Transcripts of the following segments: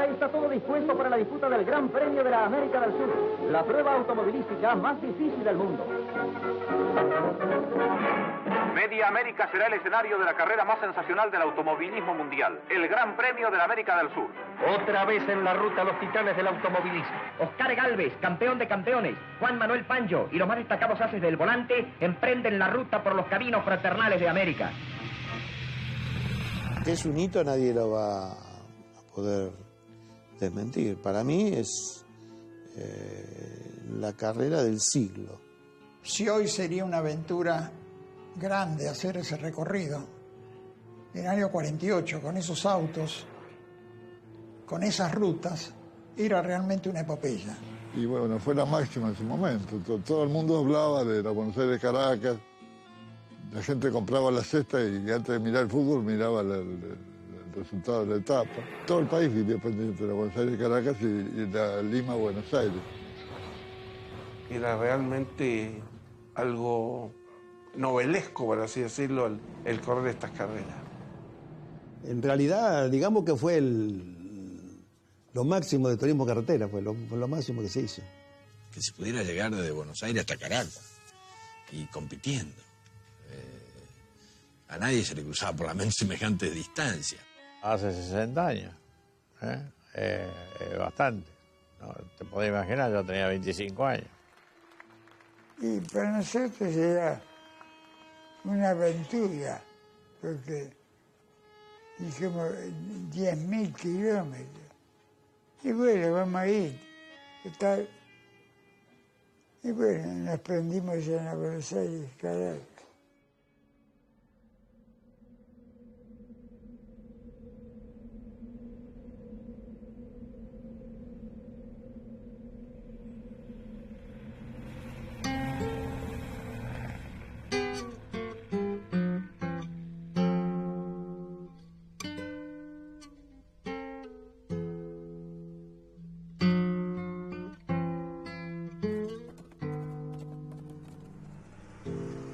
Ya está todo dispuesto para la disputa del Gran Premio de la América del Sur, la prueba automovilística más difícil del mundo. Media América será el escenario de la carrera más sensacional del automovilismo mundial, el Gran Premio de la América del Sur. Otra vez en la ruta los titanes del automovilismo. Oscar Gálvez, campeón de campeones, Juan Manuel Fangio y los más destacados haces del volante emprenden la ruta por los caminos fraternales de América. Es un hito, nadie lo va a poder desmentir. Para mí es la carrera del siglo. Si hoy sería una aventura grande hacer ese recorrido, en el año 48, con esos autos, con esas rutas, era realmente una epopeya. Y bueno, fue la máxima en su momento. Todo el mundo hablaba de la Buenos Aires-Caracas. La gente compraba la cesta y antes de mirar el fútbol miraba el resultado de la etapa. Todo el país vivía pendiente de la Buenos Aires-Caracas y la Lima-Buenos Aires. Era realmente algo novelesco, por así decirlo, el correr estas carreras. En realidad, digamos que fue lo máximo de turismo carretera, fue lo máximo que se hizo. Que se pudiera llegar desde Buenos Aires hasta Caracas y compitiendo. A nadie se le cruzaba por la mente semejante distancia. Hace 60 años, bastante. No, te podés imaginar, yo tenía 25 años. Y para nosotros era una aventura, porque dijimos 10.000 kilómetros. Y bueno, vamos a ir. ¿Qué tal? Y bueno, nos prendimos ya en Buenos Aires, Caracas.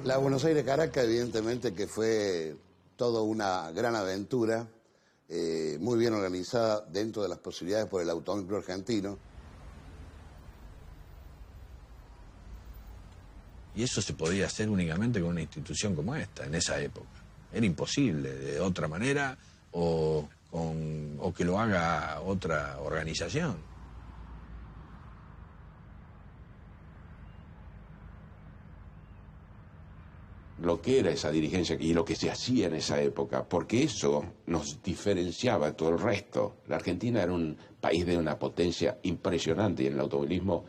La Buenos Aires-Caracas, evidentemente que fue toda una gran aventura, muy bien organizada dentro de las posibilidades por el Automóvil Club Argentino. Y eso se podía hacer únicamente con una institución como esta, en esa época. Era imposible de otra manera o que lo haga otra organización. Lo que era esa dirigencia y lo que se hacía en esa época, porque eso nos diferenciaba de todo el resto. La Argentina era un país de una potencia impresionante y en el automovilismo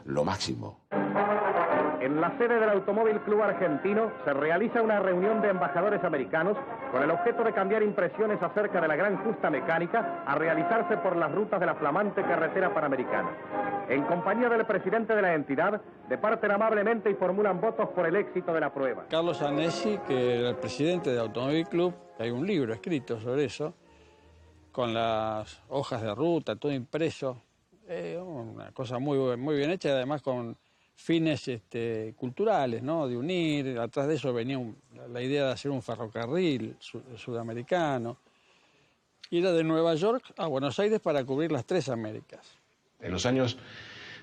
lo máximo. En la sede del Automóvil Club Argentino se realiza una reunión de embajadores americanos con el objeto de cambiar impresiones acerca de la gran justa mecánica a realizarse por las rutas de la flamante carretera panamericana. En compañía del presidente de la entidad, departen amablemente y formulan votos por el éxito de la prueba. Carlos Anesi, que era el presidente del Automóvil Club, hay un libro escrito sobre eso, con las hojas de ruta, todo impreso, una cosa muy bien hecha, y además con fines culturales, ¿no? De unir. Atrás de eso venía la idea de hacer un ferrocarril sudamericano. Ir de Nueva York a Buenos Aires para cubrir las tres Américas. En los años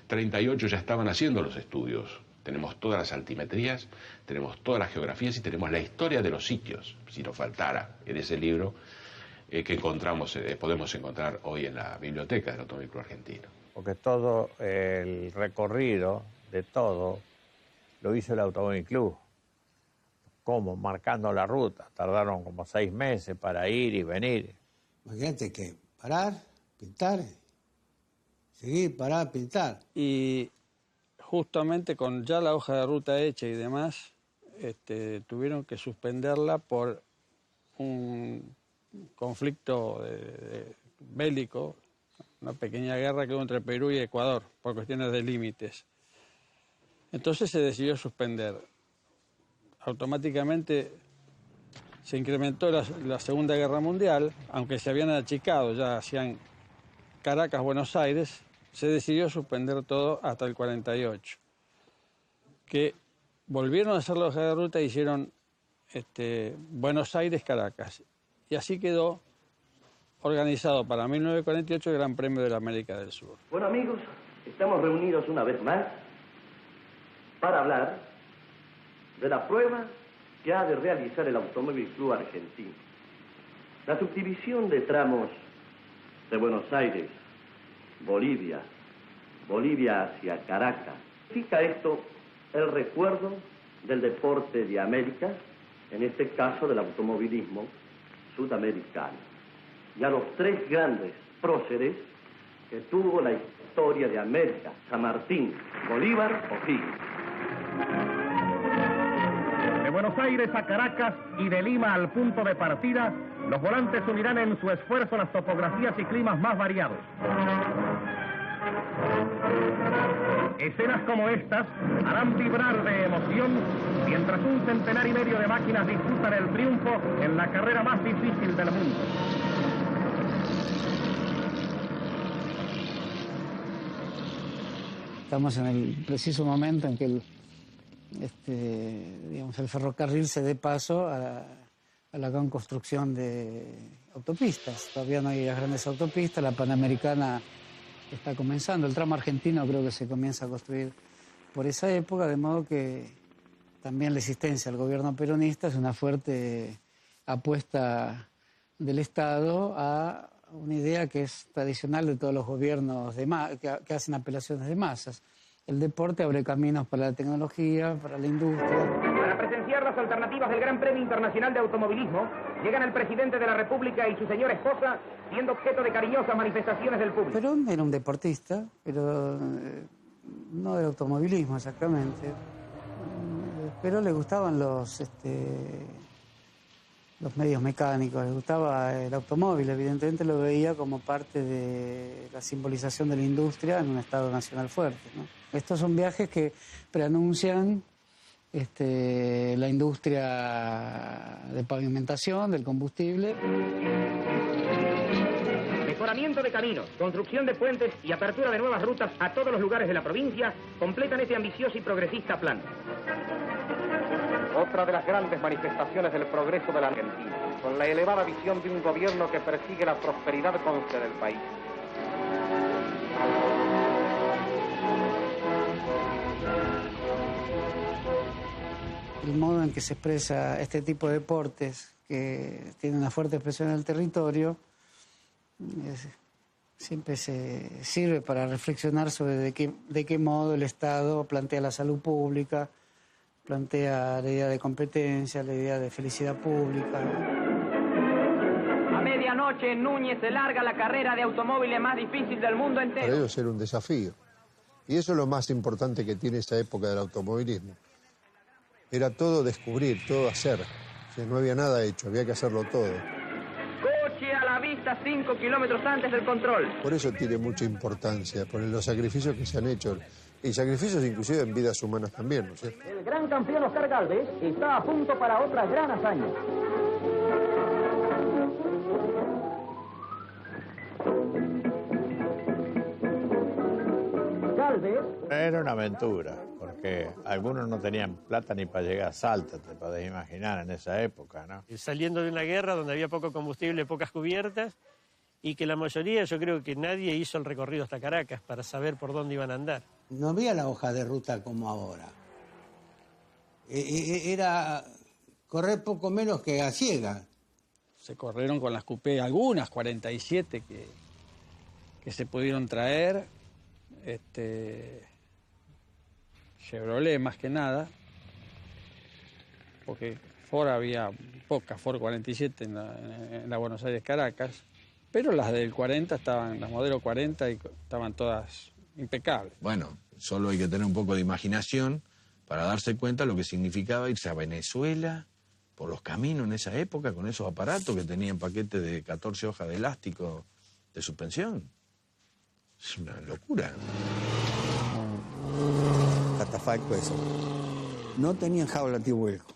38 ya estaban haciendo los estudios. Tenemos todas las altimetrías, tenemos todas las geografías y tenemos la historia de los sitios, si nos faltara, en ese libro que encontramos, podemos encontrar hoy en la biblioteca del Automóvil Club Argentino. Porque todo el recorrido de todo lo hizo el Automóvil Club. ¿Cómo? Marcando la ruta. Tardaron como 6 meses para ir y venir. Imagínate que parar, pintar, seguir, parar, pintar. Y justamente con ya la hoja de ruta hecha y demás, tuvieron que suspenderla por un conflicto bélico, una pequeña guerra que hubo entre Perú y Ecuador, por cuestiones de límites. Entonces se decidió suspender. Automáticamente se incrementó la Segunda Guerra Mundial, aunque se habían achicado, ya hacían Caracas-Buenos Aires, se decidió suspender todo hasta el 48. Que volvieron a hacer la hoja de ruta e hicieron Buenos Aires-Caracas. Y así quedó organizado para 1948 el Gran Premio de la América del Sur. Bueno, amigos, estamos reunidos una vez más para hablar de la prueba que ha de realizar el Automóvil Club Argentino. La subdivisión de tramos de Buenos Aires, Bolivia hacia Caracas. Significa esto el recuerdo del deporte de América, en este caso del automovilismo sudamericano, y a los tres grandes próceres que tuvo la historia de América: San Martín, Bolívar, O'Higgins. De Buenos Aires a Caracas y de Lima al punto de partida, los volantes unirán en su esfuerzo las topografías y climas más variados. Escenas como estas harán vibrar de emoción mientras un centenar y medio de máquinas disputan el triunfo en la carrera más difícil del mundo. Estamos en el preciso momento en que el ferrocarril se dé paso a la gran construcción de autopistas. Todavía no hay las grandes autopistas, la Panamericana está comenzando, el tramo argentino creo que se comienza a construir por esa época, de modo que también la existencia del gobierno peronista es una fuerte apuesta del Estado a una idea que es tradicional de todos los gobiernos que hacen apelaciones de masas. El deporte abre caminos para la tecnología, para la industria. Para presenciar las alternativas del Gran Premio Internacional de Automovilismo, llegan el presidente de la República y su señora esposa, siendo objeto de cariñosas manifestaciones del público. Perón era un deportista, pero no del automovilismo exactamente. Pero le gustaban los medios mecánicos, le gustaba el automóvil, evidentemente lo veía como parte de la simbolización de la industria en un Estado nacional fuerte, ¿no? Estos son viajes que preanuncian la industria de pavimentación, del combustible. Mejoramiento de caminos, construcción de puentes y apertura de nuevas rutas a todos los lugares de la provincia completan este ambicioso y progresista plan. Otra de las grandes manifestaciones del progreso de la Argentina, con la elevada visión de un gobierno que persigue la prosperidad constante del país. El modo en que se expresa este tipo de deportes, que tiene una fuerte expresión en el territorio, siempre se sirve para reflexionar sobre de qué modo el Estado plantea la salud pública, plantea la idea de competencia, la idea de felicidad pública. A medianoche en Núñez se larga la carrera de automóviles más difícil del mundo entero. Para ellos era un desafío. Y eso es lo más importante que tiene esa época del automovilismo. Era todo descubrir, todo hacer. O sea, no había nada hecho, había que hacerlo todo. Coche a la vista 5 kilómetros antes del control. Por eso tiene mucha importancia, por los sacrificios que se han hecho. Y sacrificios inclusive en vidas humanas también, ¿no es cierto? El gran campeón Oscar Gálvez está a punto para otra gran hazaña. Gálvez era una aventura, porque algunos no tenían plata ni para llegar a Salta, te podés imaginar, en esa época, ¿no? Saliendo de una guerra donde había poco combustible, pocas cubiertas, y que la mayoría, yo creo que nadie hizo el recorrido hasta Caracas para saber por dónde iban a andar. No había la hoja de ruta como ahora. Era correr poco menos que a ciega. Se corrieron con las coupé, algunas 47 que se pudieron traer, Chevrolet más que nada, porque Ford había pocas, Ford 47 en la Buenos Aires Caracas, pero las del 40 estaban, las modelo 40 estaban todas impecables. Bueno, solo hay que tener un poco de imaginación para darse cuenta de lo que significaba irse a Venezuela por los caminos en esa época con esos aparatos que tenían paquetes de 14 hojas de elástico de suspensión. Es una locura. Catafalco eso. No tenían jaula antivuelco.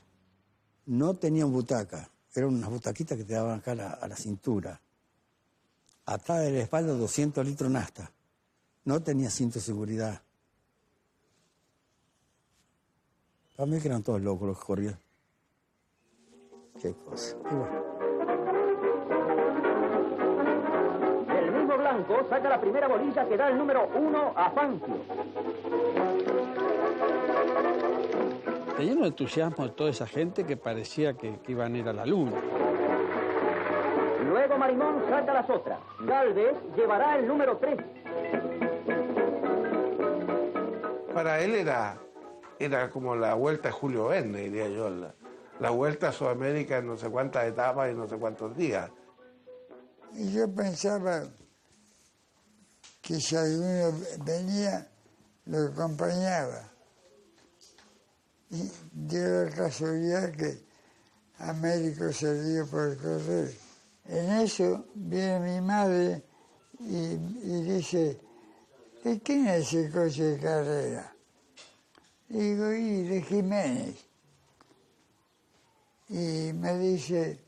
No tenían butaca. Eran unas butaquitas que te daban acá a la cintura. Atrás de la espalda 200 litros nafta. No tenía cinto de seguridad. Para mí que eran todos locos los que corrían. Qué cosa. Y bueno. loco saca la primera bolilla que da el número 1 a Fangio. Te lleno de entusiasmo de toda esa gente que parecía que iban a ir a la luna. Luego Marimón saca las otras. Galvez llevará el número 3. Para él era como la vuelta a Julio Verne, diría yo. La vuelta a Sudamérica en no sé cuántas etapas y no sé cuántos días. Y yo pensaba que si alguno venía, lo acompañaba. Y dio la casualidad que Américo salió por correr. En eso viene mi madre y dice, ¿de quién es el coche de carrera? Y digo, y de Jiménez. Y me dice,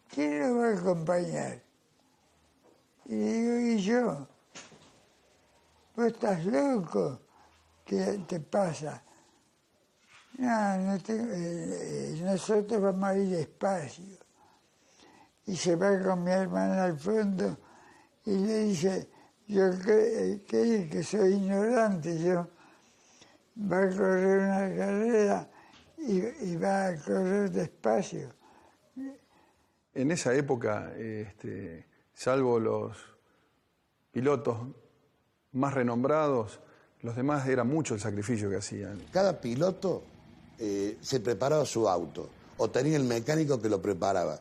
¿quién lo va a acompañar? Y digo, ¿y yo? ¿Vos estás loco? ¿Qué te pasa? No tengo, nosotros vamos a ir despacio. Y se va con mi hermana al fondo y le dice, yo que soy ignorante, yo va a correr una carrera y va a correr despacio. En esa época, salvo los pilotos más renombrados, los demás era mucho el sacrificio que hacían. Cada piloto se preparaba su auto o tenía el mecánico que lo preparaba.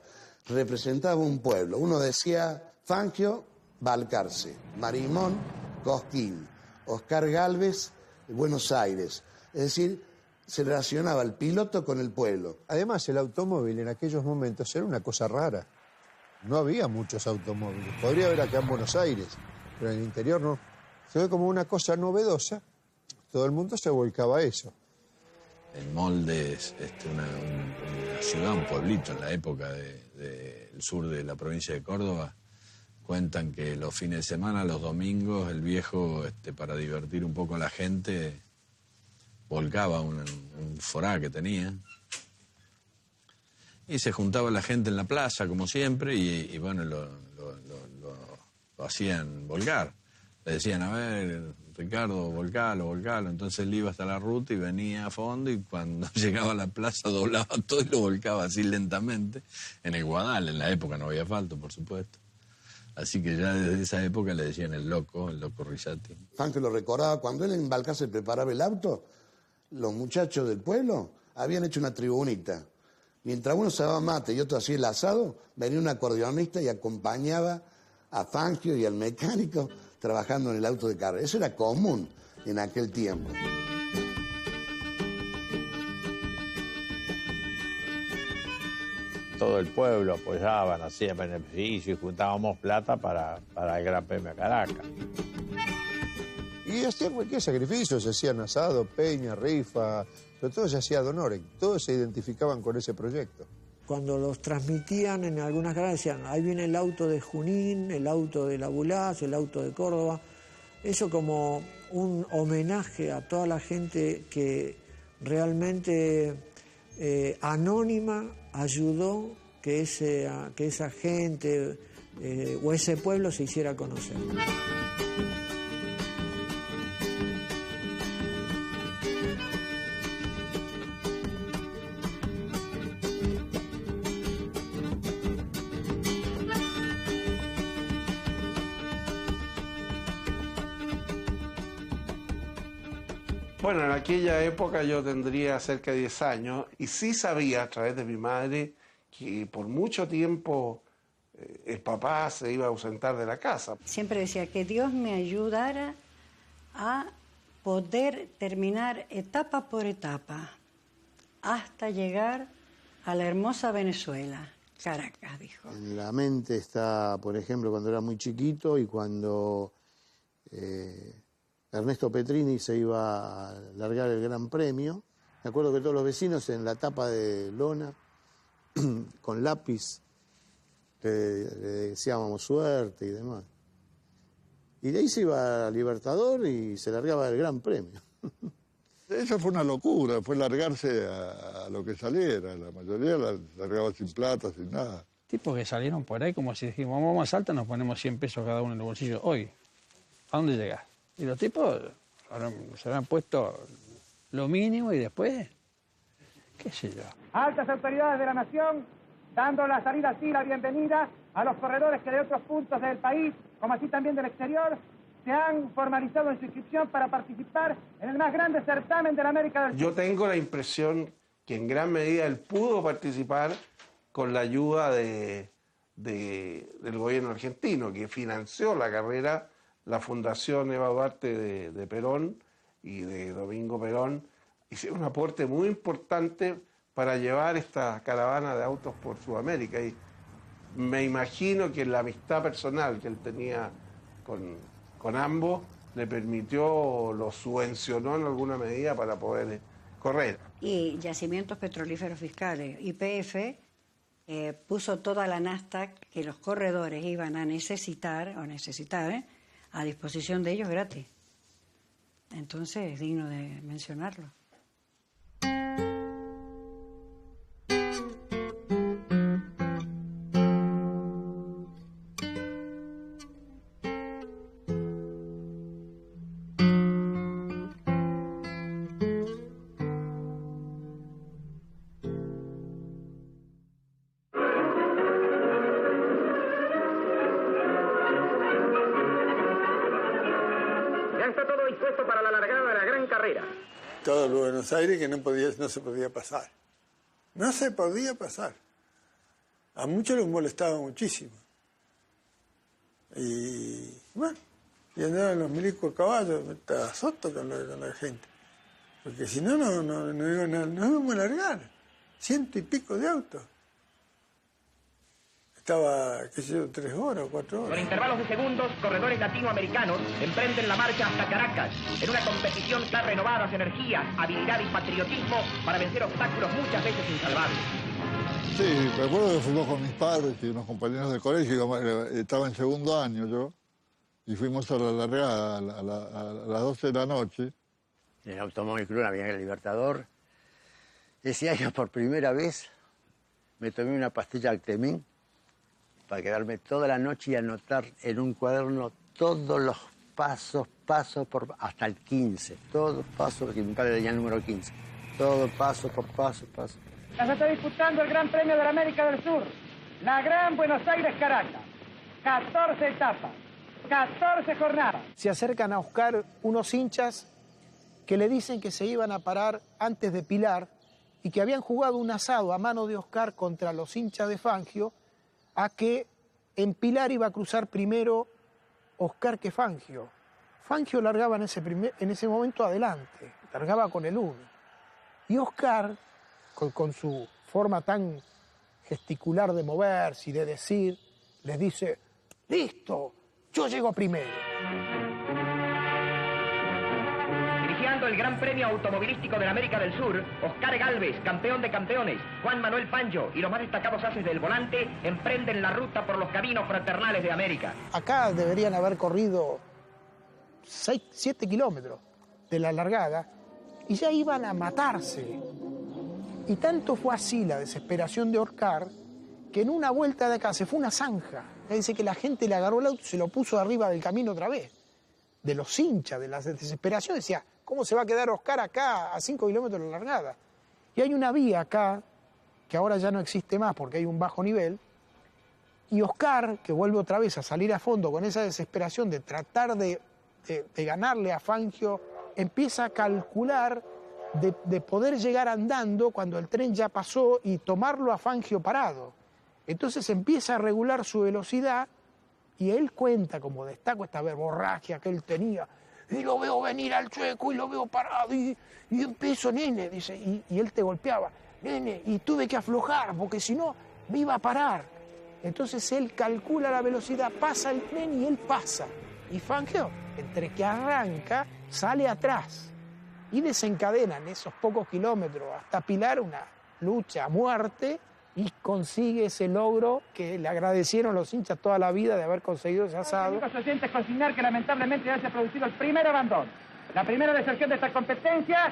Representaba un pueblo. Uno decía Fangio, Balcarce, Marimón, Cosquín, Oscar Galvez, Buenos Aires. Es decir, se relacionaba el piloto con el pueblo. Además, el automóvil en aquellos momentos era una cosa rara. No había muchos automóviles. Podría haber acá en Buenos Aires, pero en el interior no. Se ve como una cosa novedosa. Todo el mundo se volcaba a eso. El Molde es una ciudad, un pueblito en la época del sur de la provincia de Córdoba. Cuentan que los fines de semana, los domingos, el viejo, para divertir un poco a la gente, volcaba un forá que tenía. Y se juntaba la gente en la plaza, como siempre, y bueno, lo hacían volcar. Le decían, a ver, Ricardo, volcalo. Entonces él iba hasta la ruta y venía a fondo, y cuando llegaba a la plaza doblaba todo y lo volcaba así lentamente. En el Guadal, en la época no había asfalto, por supuesto. Así que ya desde esa época le decían el loco Rizzati. Fangio lo recordaba, cuando él en Balcarce preparaba el auto, los muchachos del pueblo habían hecho una tribunita. Mientras uno se daba mate y otro hacía el asado, venía un acordeonista y acompañaba a Fangio y al mecánico trabajando en el auto de carrera. Eso era común en aquel tiempo. Todo el pueblo apoyaban, hacía beneficio y juntábamos plata para el Gran Premio de Caracas. Y hacían cualquier sacrificio, se hacían asado, peña, rifa, pero todo se hacía de honor, todos se identificaban con ese proyecto. Cuando los transmitían en algunas carreras decían, ahí viene el auto de Junín, el auto de La Bulaz, el auto de Córdoba. Eso como un homenaje a toda la gente que realmente anónima ayudó que esa gente o ese pueblo se hiciera conocer. Bueno, en aquella época yo tendría cerca de 10 años y sí sabía a través de mi madre que por mucho tiempo el papá se iba a ausentar de la casa. Siempre decía que Dios me ayudara a poder terminar etapa por etapa hasta llegar a la hermosa Venezuela. Caracas, dijo. En la mente está, por ejemplo, cuando era muy chiquito y cuando Ernesto Petrini se iba a largar el Gran Premio. Me acuerdo que todos los vecinos en la tapa de lona, con lápiz, le deseábamos suerte y demás. Y de ahí se iba a Libertador y se largaba el Gran Premio. Eso fue una locura, fue largarse a lo que saliera. La mayoría la largaba sin plata, sin nada. Tipos que salieron por ahí como si dijimos, vamos a Salta, nos ponemos 100 pesos cada uno en el bolsillo. Hoy, ¿a dónde llegás? Y los tipos se habían puesto lo mínimo y después, qué sé yo. Altas autoridades de la nación, dando la salida así, la bienvenida a los corredores que de otros puntos del país, como así también del exterior, se han formalizado en su inscripción para participar en el más grande certamen de la América del Sur. Yo tengo la impresión que en gran medida él pudo participar con la ayuda del gobierno argentino, que financió la carrera, la Fundación Eva Duarte de Perón y de Domingo Perón, hicieron un aporte muy importante para llevar esta caravana de autos por Sudamérica. Y me imagino que la amistad personal que él tenía con ambos le permitió, lo subvencionó en alguna medida para poder correr. Y Yacimientos Petrolíferos Fiscales, YPF, puso toda la nafta que los corredores iban a necesitar a disposición de ellos gratis. Entonces es digno de mencionarlo. Todo el Buenos Aires que no se podía pasar. No se podía pasar. A muchos les molestaba muchísimo. Y bueno, y andaban los milicos a caballo, estaba soto con la gente. Porque si no, no íbamos a largar. 100 y pico de autos. Estaba, qué sé yo, 3 horas o 4 horas. Con intervalos de segundos, corredores latinoamericanos emprenden la marcha hasta Caracas, en una competición que da renovadas energías, habilidad y patriotismo para vencer obstáculos muchas veces insalvables. Sí, recuerdo que fuimos con mis padres y unos compañeros de colegio, estaba en segundo año yo, y fuimos a la largada a las 12 de la noche. En el Automóvil Club había el Libertador. Ese año, por primera vez, me tomé una pastilla Actemín para quedarme toda la noche y anotar en un cuaderno todos los pasos hasta el 15. Todos pasos, porque mi padre tenía el número 15. Todo paso por paso. Ya se está disputando el Gran Premio de la América del Sur. La Gran Buenos Aires-Caracas. 14 etapas, 14 jornadas. Se acercan a Oscar unos hinchas que le dicen que se iban a parar antes de Pilar y que habían jugado un asado a mano de Oscar contra los hinchas de Fangio, a que en Pilar iba a cruzar primero Oscar que Fangio. Fangio largaba en ese momento adelante, largaba con el 1. Y Oscar, con su forma tan gesticular de moverse y de decir, les dice, listo, yo llego primero. El Gran Premio Automovilístico de la América del Sur, Oscar Gálvez, campeón de campeones, Juan Manuel Fangio y los más destacados haces del volante emprenden la ruta por los caminos fraternales de América. Acá deberían haber corrido 7 kilómetros de la largada y ya iban a matarse. Y tanto fue así la desesperación de Oscar que en una vuelta de acá se fue una zanja. Dice que la gente le agarró el auto y se lo puso arriba del camino otra vez. De los hinchas, de la desesperación, decía, ¿cómo se va a quedar Oscar acá a 5 kilómetros de la largada? Y hay una vía acá, que ahora ya no existe más porque hay un bajo nivel, y Oscar, que vuelve otra vez a salir a fondo con esa desesperación de tratar de ganarle a Fangio, empieza a calcular de poder llegar andando cuando el tren ya pasó y tomarlo a Fangio parado. Entonces empieza a regular su velocidad y él cuenta, como destaco, esta verborragia que él tenía. Y lo veo venir al chueco y lo veo parado y empiezo, nene, dice, y él te golpeaba, nene, y tuve que aflojar porque si no me iba a parar. Entonces él calcula la velocidad, pasa el tren y él pasa. Y Fangio, entre que arranca, sale atrás y desencadena en esos pocos kilómetros hasta Pilar una lucha a muerte y consigue ese logro que le agradecieron los hinchas toda la vida de haber conseguido ese asado. Amigos oyentes, consignar que lamentablemente ya se ha producido el primer abandono, la primera deserción de esta competencia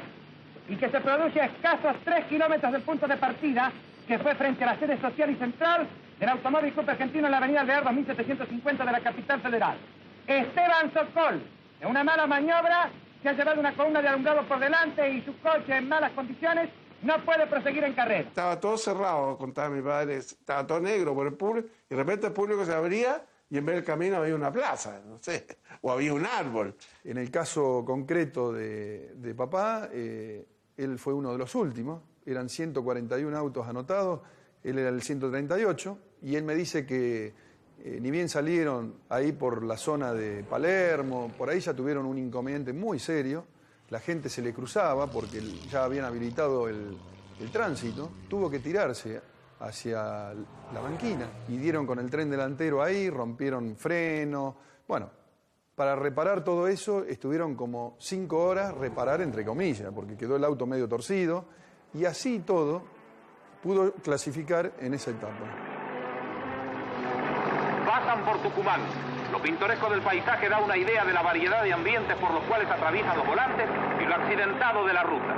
y que se produce a escasos 3 kilómetros del punto de partida, que fue frente a la sede social y central del Automóvil Club Argentino en la avenida Alvear 2750 de la capital federal. Esteban Sokol, en una mala maniobra, se ha llevado una columna de alumbrado por delante y su coche en malas condiciones no puede proseguir en carrera. Estaba todo cerrado, contaba mi padre, estaba todo negro por el público, y de repente el público se abría y en vez del camino había una plaza, no sé, o había un árbol. En el caso concreto de papá, él fue uno de los últimos, eran 141 autos anotados, él era el 138, y él me dice que ni bien salieron ahí por la zona de Palermo, por ahí ya tuvieron un inconveniente muy serio, la gente se le cruzaba porque ya habían habilitado el tránsito, tuvo que tirarse hacia la banquina y dieron con el tren delantero ahí, rompieron freno. Bueno, para reparar todo eso estuvieron como 5 horas, reparar entre comillas, porque quedó el auto medio torcido y así todo pudo clasificar en esa etapa. Pasan por Tucumán. Lo pintoresco del paisaje da una idea de la variedad de ambientes por los cuales atraviesan los volantes y lo accidentado de la ruta.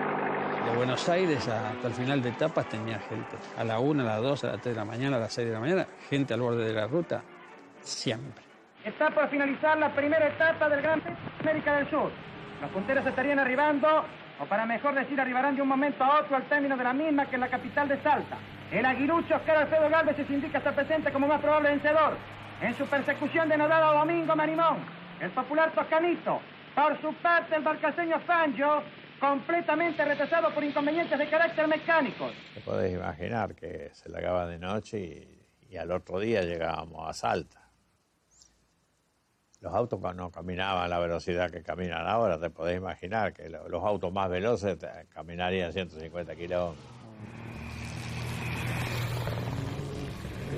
De Buenos Aires hasta el final de etapas tenía gente. A la 1, a las 2, a las 3 de la mañana, a las 6 de la mañana, gente al borde de la ruta, siempre. Está por finalizar la primera etapa del Gran Premio de América del Sur. Los punteros estarían arribando, o para mejor decir, arribarán de un momento a otro al término de la misma, que es la capital de Salta. El aguilucho Oscar Alfredo Gálvez se indica estar presente como más probable vencedor. En su persecución denodado Domingo Marimón, el popular Toscanito. Por su parte, el barcaseño Fangio, completamente retrasado por inconvenientes de carácter mecánico. Te podés imaginar que se largaba de noche y al otro día llegábamos a Salta. Los autos no caminaban a la velocidad que caminan ahora, te podés imaginar que los autos más veloces caminarían 150 kilómetros.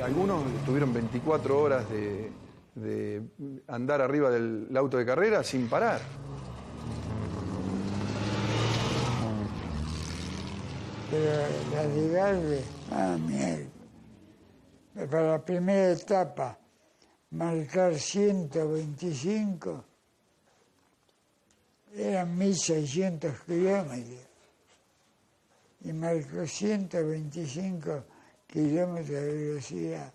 Algunos tuvieron 24 horas de andar arriba del auto de carrera sin parar. Pero la de Gálvez, mierda. Para la primera etapa, marcar 125, eran 1.600 kilómetros. Y marcó 125 kilómetros de velocidad.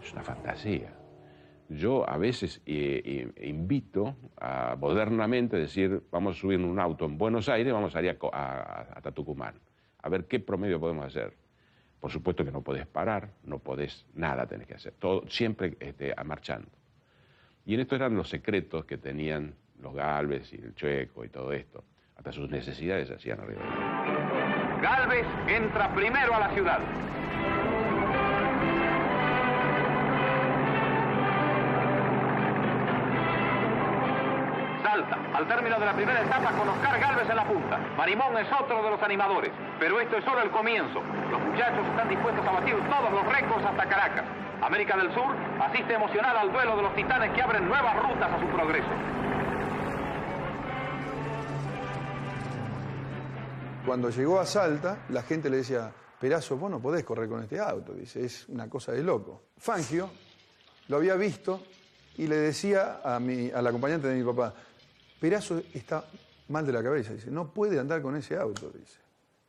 Es una fantasía. Yo a veces invito a modernamente decir, vamos a subir un auto en Buenos Aires, vamos a ir hasta Tucumán, a ver qué promedio podemos hacer. Por supuesto que no podés parar, no podés nada, tenés que hacer, todo siempre marchando. Y en esto eran los secretos que tenían los Gálvez y el Chueco y todo esto. Hasta sus necesidades se hacían arriba. Gálvez entra primero a la ciudad. Salta, al término de la primera etapa, con Oscar Gálvez en la punta. Marimón es otro de los animadores, pero esto es solo el comienzo. Los muchachos están dispuestos a batir todos los récords hasta Caracas. América del Sur asiste emocionada al duelo de los titanes que abren nuevas rutas a su progreso. Cuando llegó a Salta, la gente le decía, Perazo, vos no podés correr con este auto, dice, es una cosa de loco. Fangio lo había visto y le decía al acompañante de mi papá, Perazo está mal de la cabeza, dice, no puede andar con ese auto, dice,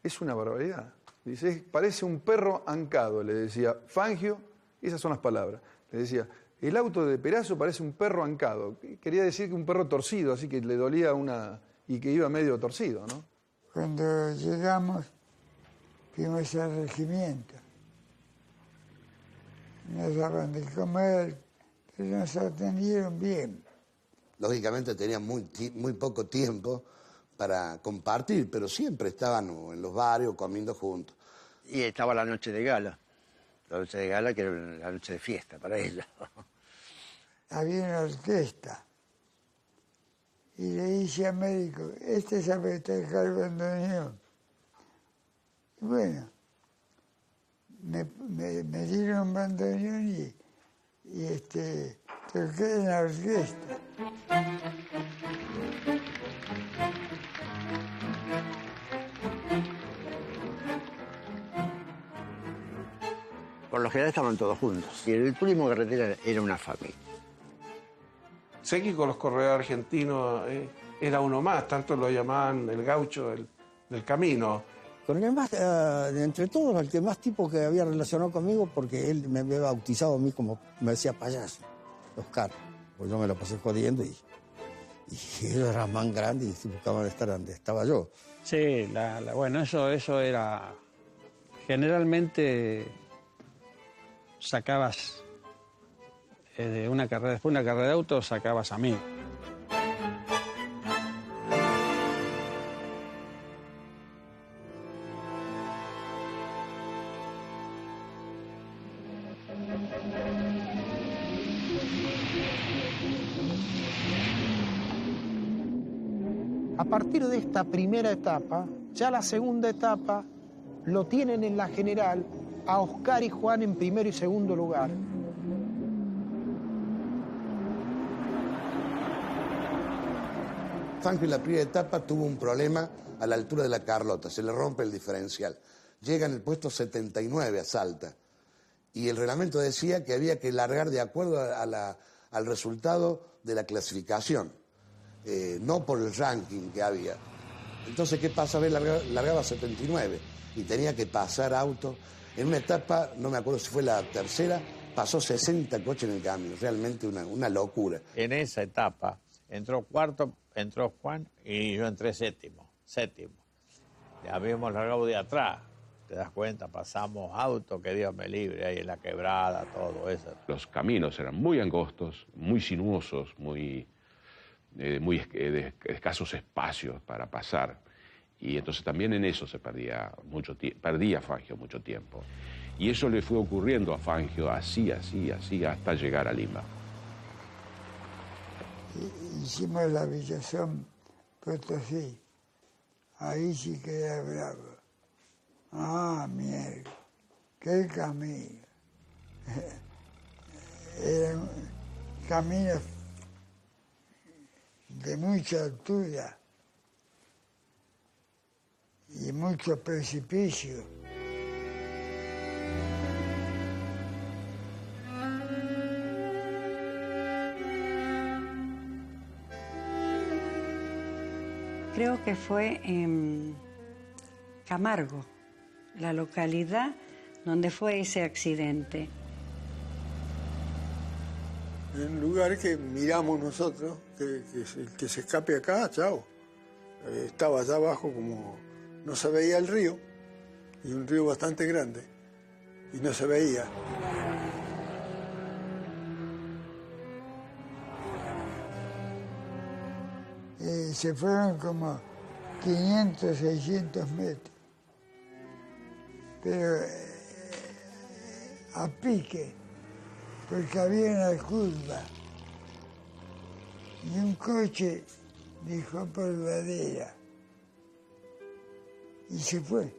es una barbaridad. Dice, parece un perro ancado, le decía Fangio, esas son las palabras. Le decía, el auto de Perazo parece un perro ancado. Quería decir que un perro torcido, así que le dolía y que iba medio torcido, ¿no? Cuando llegamos, fuimos al regimiento. Nos daban de comer, pero nos atendieron bien. Lógicamente tenían muy poco tiempo para compartir, pero siempre estaban en los barrios comiendo juntos. Y estaba la noche de gala. La noche de gala que era la noche de fiesta para ellos. Había una orquesta. Y le dije a médico, sabe tocar el bandoneón. Y bueno, me dieron un bandoneón y toqué en la orquesta. Por lo general estaban todos juntos. Y el turismo carretera era una familia. Sé que con los corredores argentinos era uno más, tanto lo llamaban el gaucho del camino. Con el más, entre todos, el que más tipo que había relacionado conmigo, porque él me había bautizado a mí como, me decía payaso, Oscar. Pues yo me lo pasé jodiendo y ellos eran más grandes y se buscaban estar donde estaba yo. Sí, bueno, eso era... Generalmente sacabas de una carrera, después de una carrera de auto, sacabas a mí. A partir de esta primera etapa, ya la segunda etapa lo tienen en la general a Oscar y Juan en primero y segundo lugar. Fangio en la primera etapa tuvo un problema a la altura de la Carlota, se le rompe el diferencial. Llega en el puesto 79 a Salta y el reglamento decía que había que largar de acuerdo al resultado de la clasificación. No por el ranking que había. Entonces, ¿qué pasa? Largaba 79 y tenía que pasar auto. En una etapa, no me acuerdo si fue la tercera, pasó 60 coches en el camino. Realmente una locura. En esa etapa entró cuarto, entró Juan y yo entré séptimo. Ya habíamos largado de atrás. Te das cuenta, pasamos auto, que Dios me libre, ahí en la quebrada, todo eso. Los caminos eran muy angostos, muy sinuosos, de escasos espacios para pasar. Y entonces también en eso se perdía Fangio mucho tiempo. Y eso le fue ocurriendo a Fangio así, hasta llegar a Lima. Hicimos la Villazón Potosí. Ahí sí que era bravo. Ah, mierda, qué camino. Eran caminos de mucha altura y mucho precipicio. Creo que fue en Camargo, la localidad donde fue ese accidente. En lugar que miramos nosotros, que se escape acá, chao. Estaba allá abajo como no se veía el río, y un río bastante grande, y no se veía. Se fueron como 500, 600 metros. Pero a pique, porque había una curva. Y un coche dejó polvadera. Y se fue.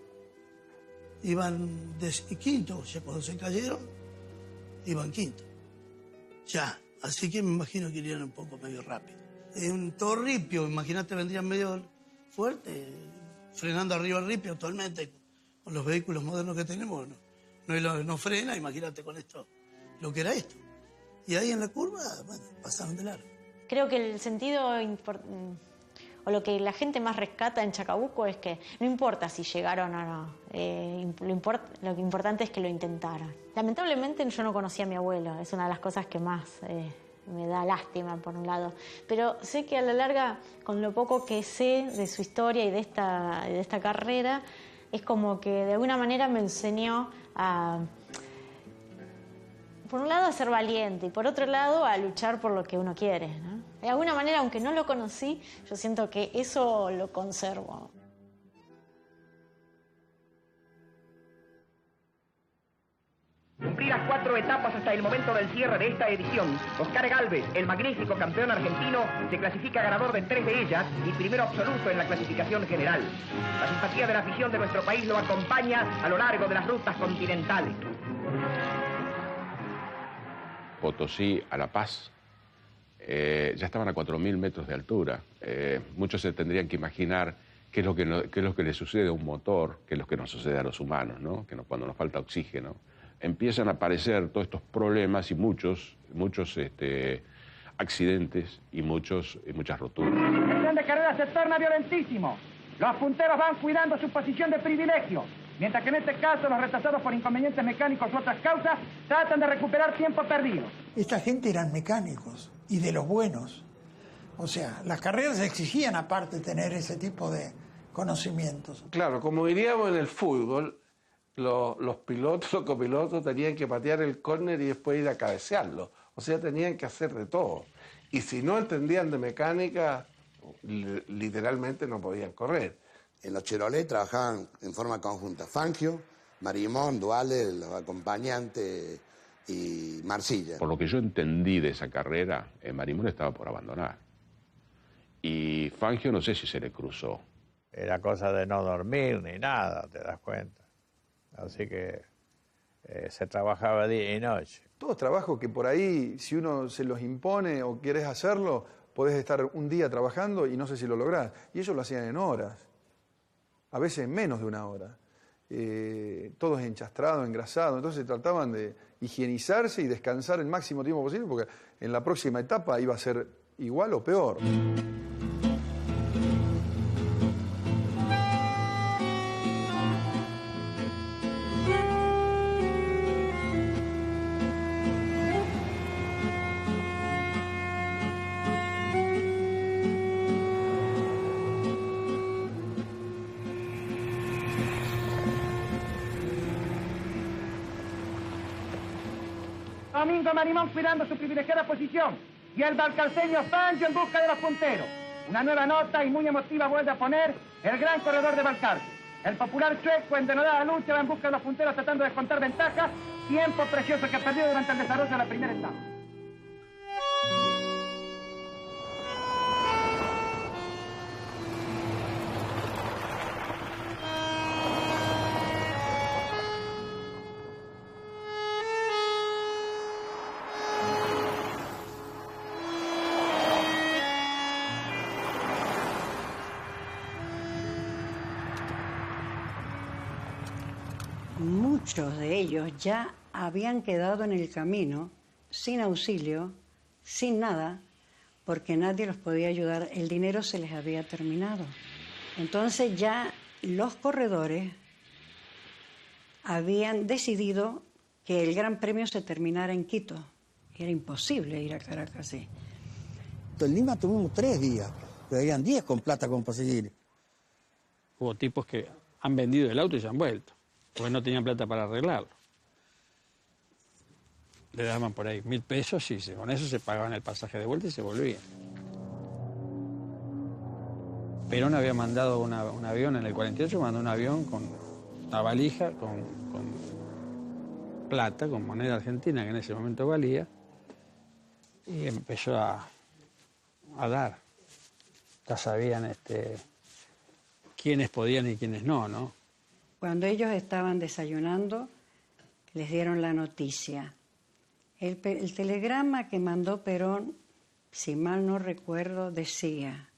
Iban quinto, ya cuando se cayeron, iban quinto. Ya, así que me imagino que irían un poco medio rápido. En todo ripio, imagínate, vendrían medio fuerte, frenando arriba al ripio actualmente, con los vehículos modernos que tenemos, no frena, imagínate con esto, lo que era esto. Y ahí en la curva, bueno, pasaron de largo. Creo que el sentido, o lo que la gente más rescata en Chacabuco es que no importa si llegaron o no, lo que importante es que lo intentaron. Lamentablemente yo no conocía a mi abuelo, es una de las cosas que más me da lástima por un lado, pero sé que a la larga, con lo poco que sé de su historia y de esta carrera, es como que de alguna manera me enseñó a, por un lado, a ser valiente y por otro lado a luchar por lo que uno quiere, ¿no? De alguna manera, aunque no lo conocí, yo siento que eso lo conservo. Cumplidas 4 etapas hasta el momento del cierre de esta edición, Oscar Gálvez, el magnífico campeón argentino, se clasifica ganador de 3 de ellas y primero absoluto en la clasificación general. La simpatía de la afición de nuestro país lo acompaña a lo largo de las rutas continentales. Potosí a La Paz, ya estaban a 4.000 metros de altura. Muchos se tendrían que imaginar qué es lo que le sucede a un motor, qué es lo que nos sucede a los humanos, ¿no? Cuando nos falta oxígeno. Empiezan a aparecer todos estos problemas y muchos accidentes y muchas roturas. El tren de carrera se torna violentísimo. Los punteros van cuidando su posición de privilegio, mientras que en este caso los retrasados por inconvenientes mecánicos u otras causas tratan de recuperar tiempo perdido. Esta gente eran mecánicos y de los buenos. O sea, las carreras exigían aparte tener ese tipo de conocimientos. Claro, como diríamos en el fútbol, los pilotos, los copilotos tenían que patear el córner y después ir a cabecearlo. O sea, tenían que hacer de todo. Y si no entendían de mecánica, literalmente no podían correr. En los Chevrolet trabajaban en forma conjunta Fangio, Marimón, Duale, los acompañantes y Marsilla. Por lo que yo entendí de esa carrera, Marimón estaba por abandonar. Y Fangio no sé si se le cruzó. Era cosa de no dormir ni nada, te das cuenta. Así que se trabajaba día y noche. Todos trabajos que por ahí, si uno se los impone o quieres hacerlo, podés estar un día trabajando y no sé si lo lográs. Y ellos lo hacían en horas, a veces en menos de una hora. Todos enchastrados, engrasados. Entonces trataban de higienizarse y descansar el máximo tiempo posible porque en la próxima etapa iba a ser igual o peor. Domingo Marimón cuidando su privilegiada posición y el valcarceño Fangio en busca de los punteros. Una nueva nota y muy emotiva vuelve a poner el gran corredor de Balcarce. El popular sueco en denodada lucha va en busca de los punteros tratando de descontar ventajas, tiempo precioso que ha perdido durante el desarrollo de la primera etapa. Muchos de ellos ya habían quedado en el camino sin auxilio, sin nada, porque nadie los podía ayudar. El dinero se les había terminado. Entonces ya los corredores habían decidido que el Gran Premio se terminara en Quito. Era imposible ir a Caracas así. En Lima tuvimos 3 días, pero habían 10 con plata como para seguir. Hubo tipos que han vendido el auto y se han vuelto, porque no tenían plata para arreglarlo. Le daban por ahí 1.000 pesos y con eso se pagaban el pasaje de vuelta y se volvían. Perón había mandado un avión en el 48, mandó un avión con una valija, con plata, con moneda argentina que en ese momento valía, y empezó a dar. Ya sabían quiénes podían y quiénes no, ¿no? Cuando ellos estaban desayunando, les dieron la noticia. El telegrama que mandó Perón, si mal no recuerdo, decía: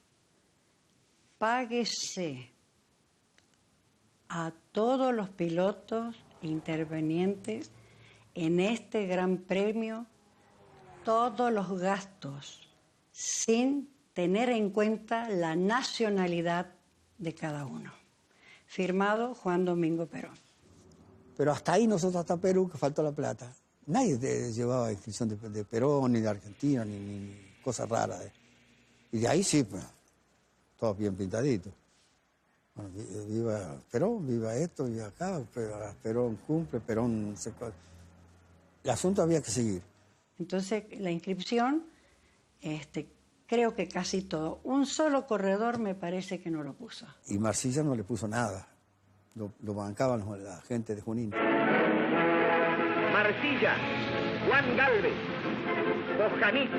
páguese a todos los pilotos intervenientes en este Gran Premio todos los gastos, sin tener en cuenta la nacionalidad de cada uno. Firmado Juan Domingo Perón. Pero hasta ahí nosotros, hasta Perú, que faltó la plata. Nadie llevaba inscripción de Perón, ni de Argentina, ni cosas raras. Y de ahí sí, pues, todo bien pintadito. Bueno, viva Perón, viva esto, viva acá, Perón cumple, Perón... El asunto había que seguir. Entonces, la inscripción, creo que casi todo. Un solo corredor me parece que no lo puso. Y Marsilla no le puso nada. Lo bancaban la gente de Junín. Marsilla, Juan Galvez, Bojanich,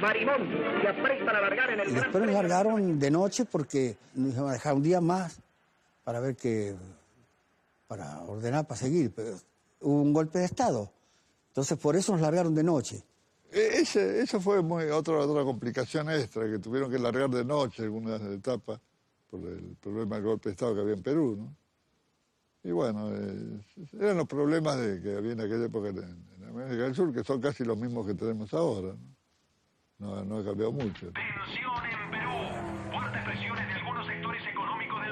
Marimón, se aprestan a largar en el Y después nos largaron de noche porque nos iban a dejar un día más para ver para ordenar, para seguir. Pero hubo un golpe de Estado. Entonces por eso nos largaron de noche. Eso fue otra complicación extra, que tuvieron que largar de noche algunas etapas por el problema del golpe de Estado que había en Perú, ¿no? Y bueno, eran los problemas que había en aquella época en América del Sur, que son casi los mismos que tenemos ahora, ¿no? No ha cambiado mucho. Tensión en Perú. Fuertes presiones de algunos sectores económicos de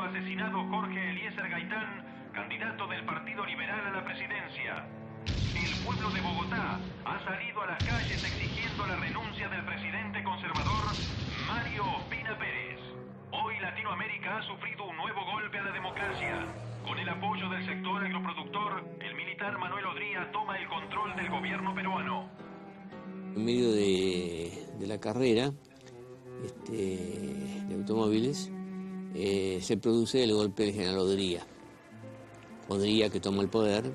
asesinado Jorge Eliezer Gaitán, candidato del Partido Liberal a la presidencia. El pueblo de Bogotá ha salido a las calles exigiendo la renuncia del presidente conservador Mario Ospina Pérez. Hoy Latinoamérica ha sufrido un nuevo golpe a la democracia. Con el apoyo del sector agroproductor, el militar Manuel Odría toma el control del gobierno peruano. En medio de la carrera de automóviles, se produce el golpe del general Odría. Odría que tomó el poder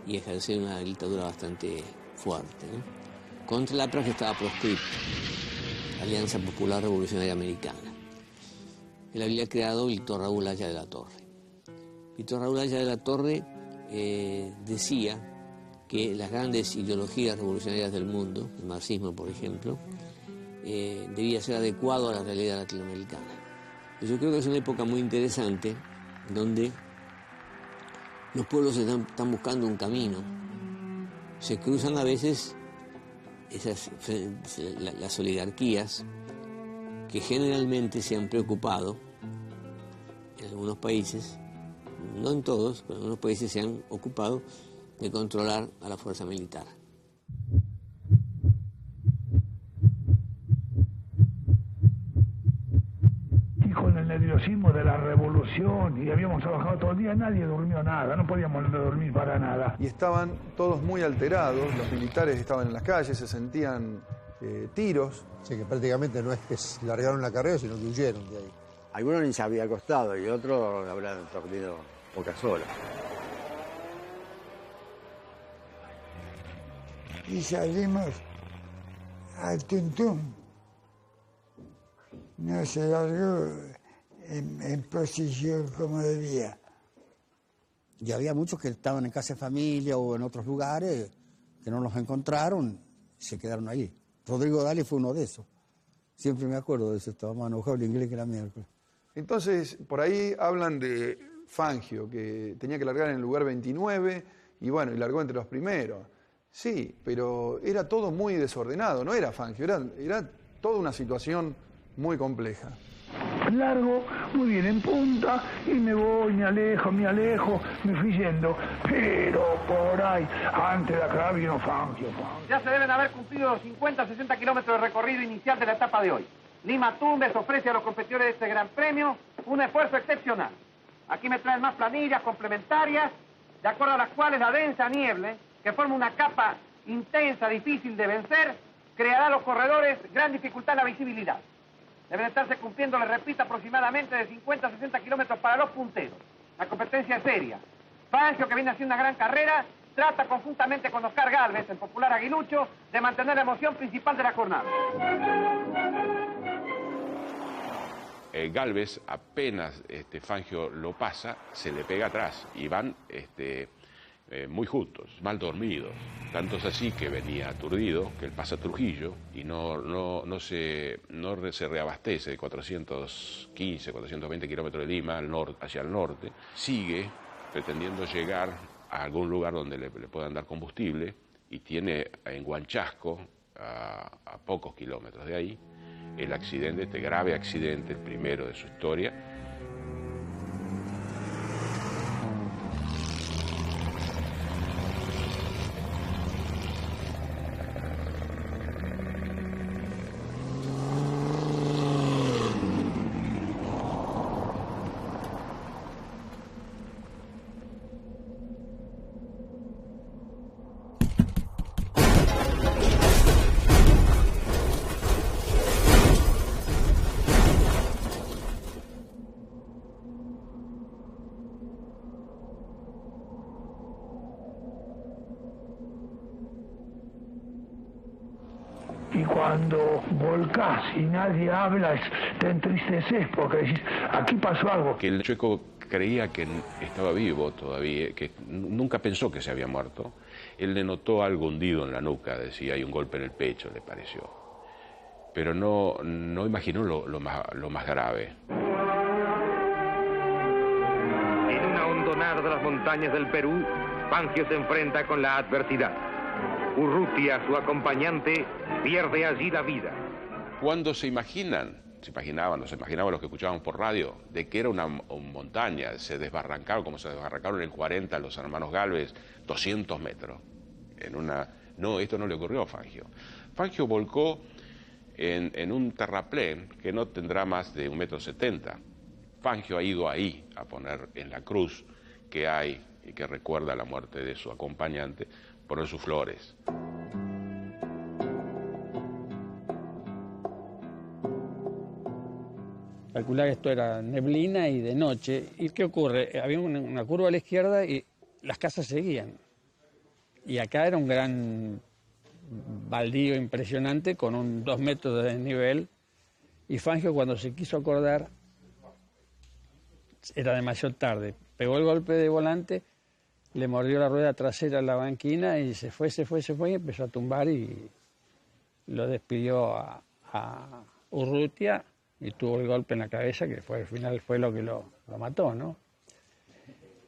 y ejerce una dictadura bastante fuerte, ¿no? Contra la APRA, que estaba proscripta, Alianza Popular Revolucionaria Americana. Él había creado Víctor Raúl Haya de la Torre. Víctor Raúl Haya de la Torre decía que las grandes ideologías revolucionarias del mundo, el marxismo por ejemplo, debía ser adecuado a la realidad latinoamericana. Yo creo que es una época muy interesante donde los pueblos están buscando un camino. Se cruzan a veces las oligarquías que generalmente se han preocupado en algunos países, no en todos, pero en algunos países se han ocupado de controlar a la fuerza militar. Y con el nerviosismo de la revolución, y habíamos trabajado todo el día, nadie durmió nada, no podíamos dormir para nada. Y estaban todos muy alterados, los militares estaban en las calles, se sentían tiros. Sí, que prácticamente no es que largaron la carrera, sino que huyeron de ahí. Algunos ni se había acostado y otros habrán dormido pocas horas. Y salimos al Tuntún. No se largó en posición como debía. Y había muchos que estaban en casa de familia o en otros lugares que no los encontraron y se quedaron ahí. Rodrigo Dali fue uno de esos. Siempre me acuerdo de eso, estaba más enojado el inglés que era miércoles. Entonces, por ahí hablan de Fangio, que tenía que largar en el lugar 29 y bueno, y largó entre los primeros. Sí, pero era todo muy desordenado, no era Fangio, era toda una situación muy compleja. Largo, muy bien en punta, y me voy, me alejo, me fui yendo. Pero por ahí, antes de acá vino Fangio. Ya se deben haber cumplido los 50-60 kilómetros de recorrido inicial de la etapa de hoy. Lima Tumbes ofrece a los competidores de este gran premio un esfuerzo excepcional. Aquí me traen más planillas complementarias, de acuerdo a las cuales la densa niebla, que forma una capa intensa, difícil de vencer, creará a los corredores gran dificultad en la visibilidad. Deben estarse cumpliendo, les repito, aproximadamente de 50 a 60 kilómetros para los punteros. La competencia es seria. Fangio, que viene haciendo una gran carrera, trata conjuntamente con Oscar Gálvez, el popular aguilucho, de mantener la emoción principal de la jornada. Gálvez, apenas Fangio lo pasa, se le pega atrás y van muy juntos, mal dormidos. Tanto es así que venía aturdido, que él pasa a Trujillo y no se reabastece de 415, 420 kilómetros de Lima hacia el norte. Sigue pretendiendo llegar a algún lugar donde le puedan dar combustible y tiene en Huanchasco, a pocos kilómetros de ahí, el accidente, este grave accidente, el primero de su historia. Y cuando volcás y nadie habla, te entristeces porque decís, aquí pasó algo. Que el Chueco creía que estaba vivo todavía, que nunca pensó que se había muerto. Él le notó algo hundido en la nuca, decía, hay un golpe en el pecho, le pareció. Pero no imaginó lo más grave. En una hondonada de las montañas del Perú, Fangio se enfrenta con la adversidad. Urrutia, su acompañante, pierde allí la vida. ¿Cuándo se imaginan nos imaginaban los que escuchábamos por radio, de que era una montaña, se desbarrancaron como se desbarrancaron en el 40 los hermanos Gálvez, 200 metros. No, esto no le ocurrió a Fangio. Fangio volcó en un terraplén que no tendrá más de 1,70 m. Fangio ha ido ahí a poner en la cruz que hay y que recuerda la muerte de su acompañante, poner sus flores. Calcular que esto era neblina y de noche. ¿Y qué ocurre? Había una curva a la izquierda y las casas seguían. Y acá era un gran baldío impresionante con 2 metros de desnivel. Y Fangio, cuando se quiso acordar, era demasiado tarde. Pegó el golpe de volante, le mordió la rueda trasera a la banquina y se fue y empezó a tumbar y lo despidió a Urrutia. Y tuvo el golpe en la cabeza, que al final fue lo que lo mató, ¿no?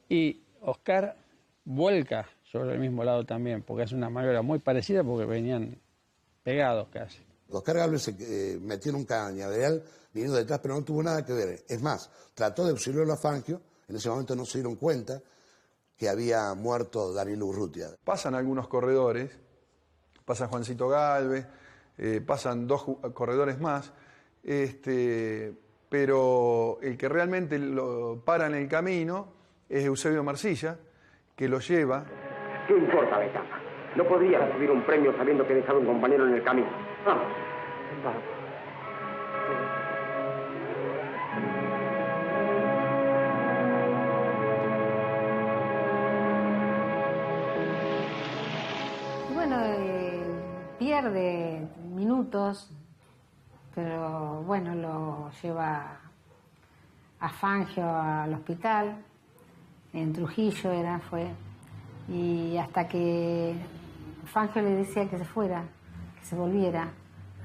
Y Oscar vuelca sobre el mismo lado también, porque es una maniobra muy parecida, porque venían pegados casi. Oscar Gálvez se metió en un cañaveral viniendo detrás, pero no tuvo nada que ver. Es más, trató de auxiliar a Fangio, en ese momento no se dieron cuenta que había muerto Danilo Urrutia. Pasan algunos corredores, pasa Juancito Gálvez, pasan 2 corredores más, pero el que realmente lo para en el camino es Eusebio Marcilla, que lo lleva. ¿Qué importa la etapa? No podría recibir un premio sabiendo que he dejado un compañero en el camino. Vamos. Vamos. Bueno, pierde minutos, pero bueno, lo lleva a Fangio al hospital, en Trujillo fue, y hasta que Fangio le decía que se fuera, que se volviera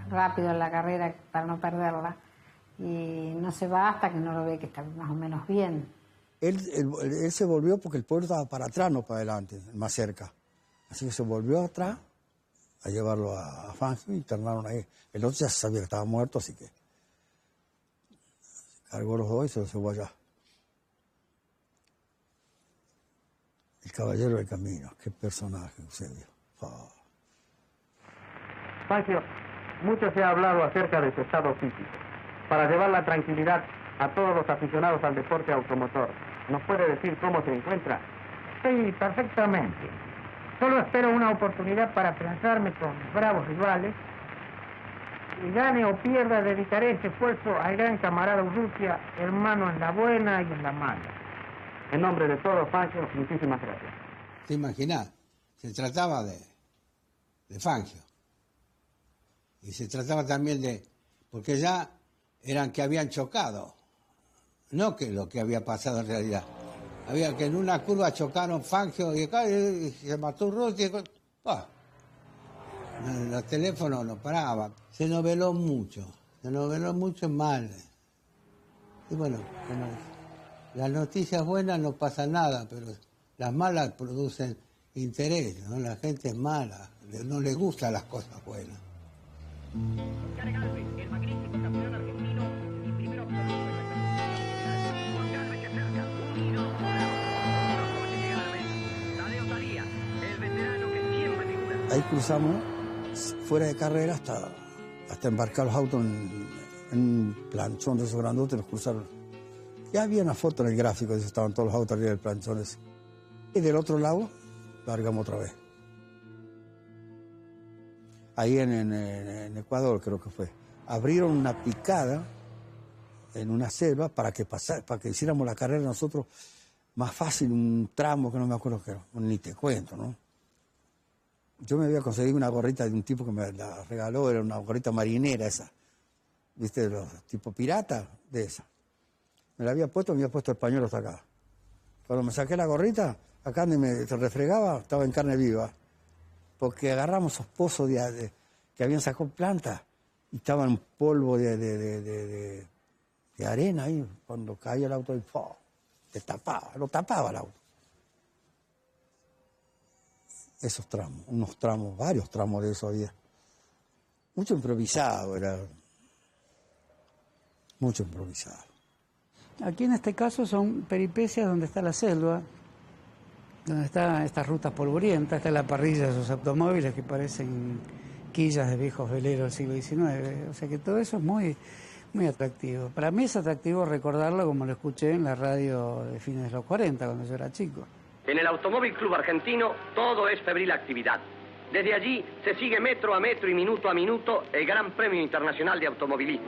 rápido a la carrera para no perderla, y no se va hasta que no lo ve que está más o menos bien. Él se volvió porque el pueblo estaba para atrás, no para adelante, más cerca. Así que se volvió atrás a llevarlo a Fangio y internaron ahí. El otro ya sabía que estaba muerto, así que cargó los 2 y se los llevó allá. El caballero del camino, qué personaje, Eusebio. Oh. Fangio, mucho se ha hablado acerca de su estado físico. Para llevar la tranquilidad a todos los aficionados al deporte automotor, ¿nos puede decir cómo se encuentra? Sí, perfectamente. Solo espero una oportunidad para afianzarme con bravos rivales. Y gane o pierda, dedicaré este esfuerzo al gran camarada Urrutia, hermano en la buena y en la mala. En nombre de todos, Fangio, muchísimas gracias. ¿Te imaginas? Se trataba de Fangio. Y se trataba también porque ya eran que habían chocado, no que lo que había pasado en realidad. Había que en una curva chocaron Fangio y se mató Urrutia. Los teléfonos no paraban. Se noveló mucho mal. Y bueno, las noticias buenas no pasa nada, pero las malas producen interés, ¿no? La gente es mala, no le gustan las cosas buenas. Oscar Gálvez, el magnífico campeón argentino y primero absoluto en la clasificación. Juan Gálvez se acerca, unido, los coches llegan a la meta. Tadeo Talía, el veterano que siempre figura. Ahí cruzamos, fuera de carrera, hasta embarcar los autos en un planchón de esos grandotes, los cruzaron. Ya había una foto en el gráfico, de estaban todos los autos arriba del planchón ese. Y del otro lado, largamos otra vez. Ahí en Ecuador creo que fue. Abrieron una picada en una selva para que hiciéramos la carrera nosotros más fácil, un tramo que no me acuerdo qué era, ni te cuento, ¿no? Yo me había conseguido una gorrita de un tipo que me la regaló, era una gorrita marinera esa, ¿viste? De los tipo pirata, de esa. Me la había puesto el pañuelo hasta acá. Cuando me saqué la gorrita, acá donde me refregaba, estaba en carne viva. Porque agarramos esos pozos que habían sacado plantas y estaban polvo de arena ahí. Cuando caía el auto, lo tapaba el auto. Esos tramos, varios tramos de eso había. Mucho improvisado era. mucho improvisado. Aquí en este caso son peripecias donde está la selva, donde están estas rutas polvorientas, está la parrilla de esos automóviles que parecen quillas de viejos veleros del siglo XIX. O sea que todo eso es muy, muy atractivo. Para mí es atractivo recordarlo como lo escuché en la radio de fines de los 40, cuando yo era chico. En el Automóvil Club Argentino todo es febril actividad. Desde allí se sigue metro a metro y minuto a minuto el Gran Premio Internacional de Automovilismo.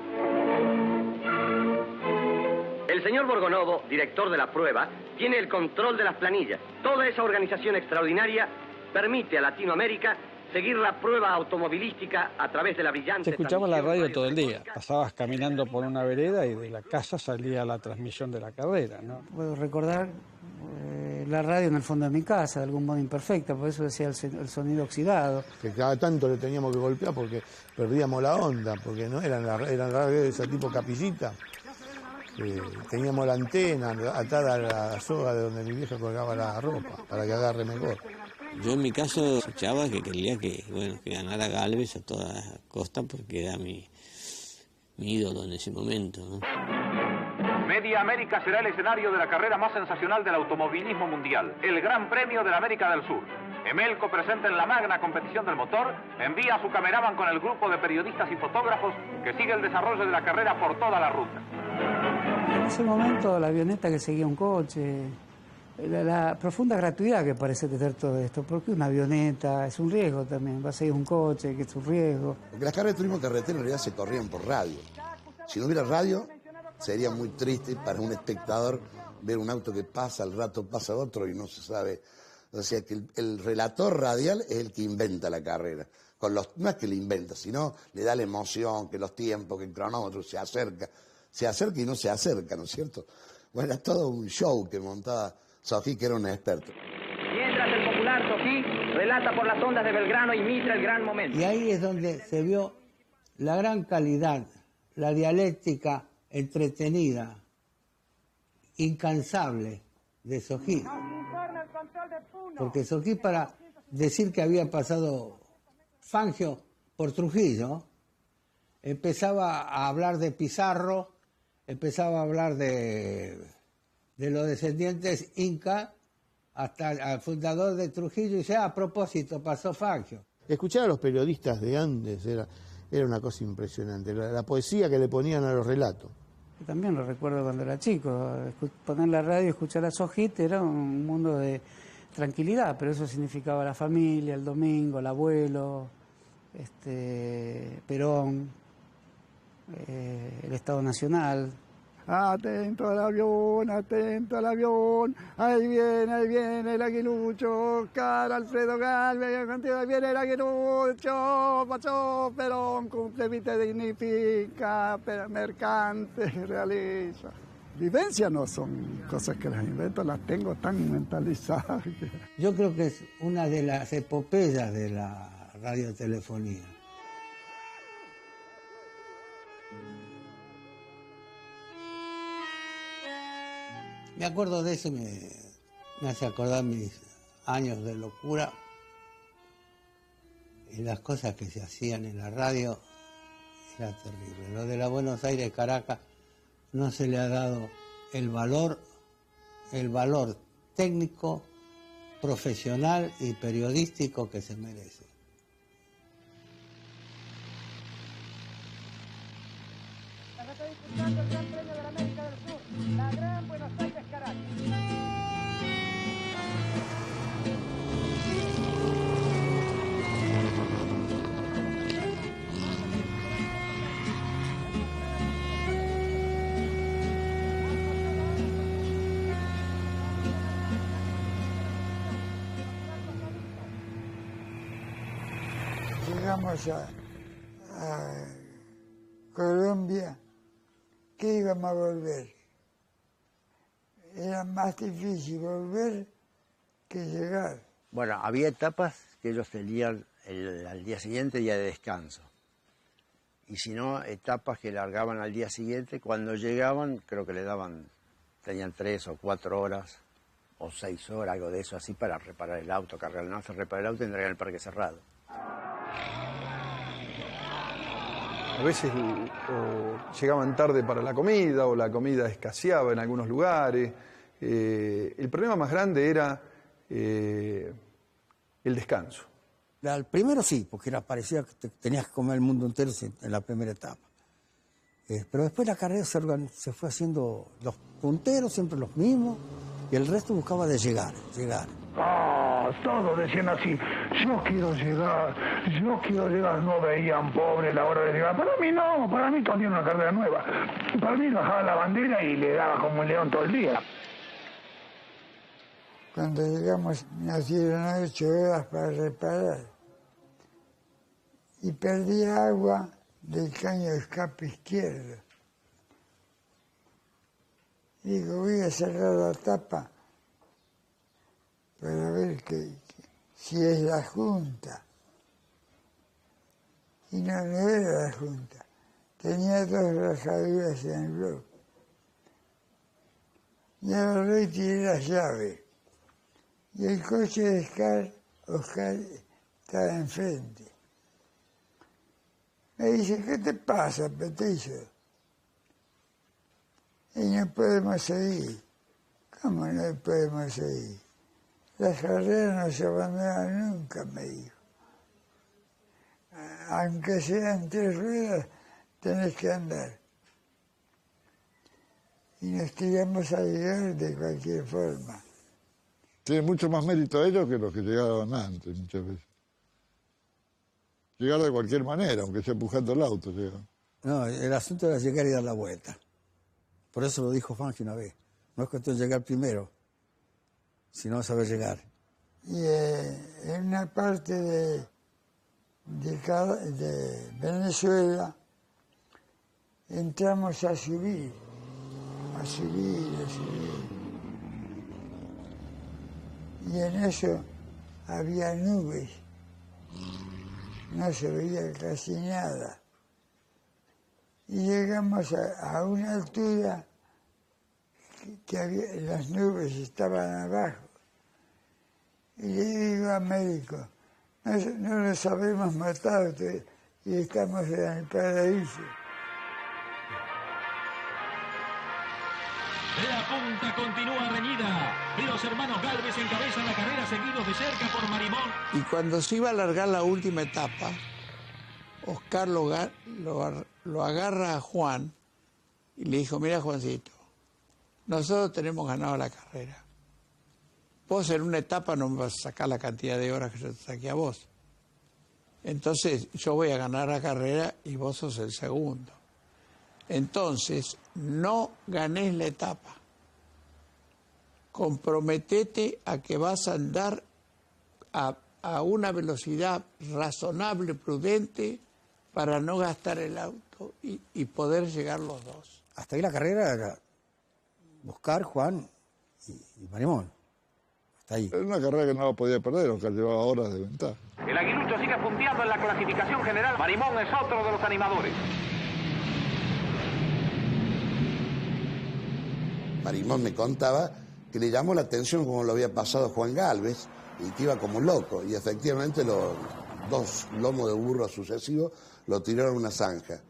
El señor Borgonovo, director de la prueba, tiene el control de las planillas. Toda esa organización extraordinaria permite a Latinoamérica seguir la prueba automovilística a través de la brillante... Se escuchaba la radio todo el día. Pasabas caminando por una vereda y de la casa salía la transmisión de la carrera, ¿no? Puedo recordar la radio en el fondo de mi casa, de algún modo imperfecta, por eso decía el sonido oxidado. Que cada tanto le teníamos que golpear porque perdíamos la onda, porque no eran radios de ese tipo capillita. Teníamos la antena atada a la soga de donde mi vieja colgaba la ropa para que agarre mejor. Yo en mi caso escuchaba que quería que ganara Gálvez a toda costa porque era mi ídolo en ese momento, ¿no? Media América será el escenario de la carrera más sensacional del automovilismo mundial, el Gran Premio de la América del Sur. Emelco, presente en la magna competición del motor, envía a su cameraman con el grupo de periodistas y fotógrafos que sigue el desarrollo de la carrera por toda la ruta. En ese momento la avioneta que seguía un coche, la profunda gratuidad que parece tener todo esto, porque una avioneta es un riesgo también, va a seguir un coche que es un riesgo. Porque las carreras de turismo carretera en realidad se corrían por radio. Si no hubiera radio, sería muy triste para un espectador ver un auto que pasa, al rato pasa otro y no se sabe. O sea que el relator radial es el que inventa la carrera. No es que le inventa, sino le da la emoción, que los tiempos, que el cronómetro se acerca y no se acerca, ¿no es cierto? Bueno, era todo un show que montaba Sojí, que era un experto. Mientras el popular Sojí relata por las ondas de Belgrano y Mitra el gran momento. Y ahí es donde se vio la gran calidad, la dialéctica entretenida, incansable de Sojí. Porque Sojí, para decir que había pasado Fangio por Trujillo, empezaba a hablar de Pizarro, empezaba a hablar de los descendientes inca, hasta el fundador de Trujillo, y dice, a propósito, pasó Fangio. Escuchar a los periodistas de antes era una cosa impresionante, la poesía que le ponían a los relatos. También lo recuerdo cuando era chico, poner la radio y escuchar a Sojí era un mundo de tranquilidad, pero eso significaba la familia, el domingo, el abuelo, Perón, el Estado Nacional. Atento al avión, ahí viene el aguilucho, Oscar Alfredo Gálvez, contigo ahí viene el aguilucho, pasó Perón, cumple, viste, dignifica, mercante, realiza. Vivencias no son cosas que las invento, las tengo tan mentalizadas. Yo creo que es una de las epopeyas de la radiotelefonía. Me acuerdo de eso, me hace acordar mis años de locura y las cosas que se hacían en la radio era terrible. Lo de la Buenos Aires-Caracas no se le ha dado el valor técnico, profesional y periodístico que se merece. Disfrutando el Gran Premio de la América del Sur, la Gran Buenos Aires-Caracas. Llegamos a Colombia, que íbamos a volver. Era más difícil volver que llegar. Bueno, había etapas que ellos tenían al día siguiente día de descanso. Y si no, etapas que largaban al día siguiente. Cuando llegaban, creo que tenían 3 o 4 horas, o 6 horas, algo de eso así, para reparar el auto, cargar el auto, reparar el auto y entregar el parque cerrado. A veces o llegaban tarde para la comida o la comida escaseaba en algunos lugares. El problema más grande era el descanso. Al primero sí, porque parecía que tenías que comer el mundo entero en la primera etapa. Pero después la carrera se fue haciendo los punteros, siempre los mismos, y el resto buscaba de llegar. Todos decían así, yo quiero llegar, no veían pobre la hora de llegar. Para mí no, para mí todavía una carrera nueva. Para mí bajaba la bandera y le daba como un león todo el día. Cuando llegamos nos dieron 8 horas para reparar y perdí agua del caño de escape izquierdo. Digo, voy a cerrar la tapa para ver si es la Junta. Y no era la Junta. Tenía 2 rajaduras en el bloque. Y agarré y tiré la llave. Y el coche de Oscar estaba enfrente. Me dice, ¿qué te pasa, Petizo? Y no podemos seguir. ¿Cómo no podemos seguir? Las carreras no se abandonan nunca, me dijo. Aunque sean 3 ruedas, tenés que andar. Y nos tiramos a llegar de cualquier forma. Tiene mucho más mérito ellos que los que llegaban antes, muchas veces. Llegar de cualquier manera, aunque sea empujando el auto. Llegan. No, el asunto era llegar y dar la vuelta. Por eso lo dijo Fangio una vez. No es cuestión de llegar primero, sino saber llegar. Y en una parte de Venezuela entramos a subir. Y en eso había nubes. No se veía casi nada. Y llegamos a una altura que las nubes estaban abajo. Y le digo a médico, no nos habemos matado y estamos en el paraíso. La punta continúa reñida. Los hermanos Gálvez encabezan la carrera seguidos de cerca por Marimón. Y cuando se iba a alargar la última etapa, Oscar lo agarra a Juan y le dijo, mira Juancito, nosotros tenemos ganado la carrera. Vos en una etapa no me vas a sacar la cantidad de horas que yo te saqué a vos. Entonces yo voy a ganar la carrera y vos sos el segundo. Entonces no ganés la etapa. Comprometete a que vas a andar a una velocidad razonable, prudente, para no gastar el auto y poder llegar los dos. Hasta ahí la carrera era Oscar, Juan y Marimón. Hasta ahí. Era una carrera que no la podía perder, aunque llevaba horas de ventaja. El aguilucho sigue punteando en la clasificación general. Marimón es otro de los animadores. Marimón me contaba que le llamó la atención como lo había pasado Juan Gálvez y que iba como loco. Y efectivamente los 2 lomos de burro sucesivos lo tiraron a una zanja.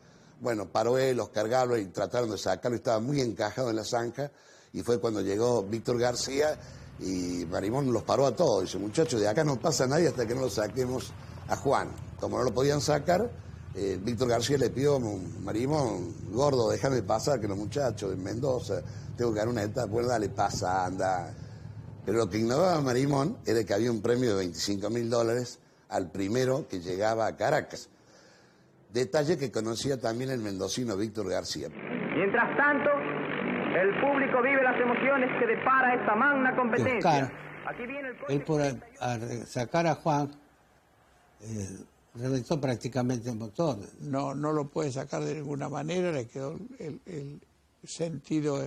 Bueno, paró él, Oscar Gálvez y trataron de sacarlo, estaba muy encajado en la zanja y fue cuando llegó Víctor García y Marimón los paró a todos. Dice, muchachos, de acá no pasa nadie hasta que no lo saquemos a Juan. Como no lo podían sacar, Víctor García le pidió, Marimón, gordo, déjame pasar, que los muchachos de Mendoza, tengo que dar una etapa, bueno, dale, pasa, anda. Pero lo que ignoraba Marimón era que había un premio de $25.000 al primero que llegaba a Caracas. Detalle que conocía también el mendocino Víctor García. Mientras tanto, el público vive las emociones que depara esta magna competencia. Oscar, Aquí viene el él por sacar a Juan, reventó prácticamente el motor. No lo puede sacar de ninguna manera, le quedó el sentido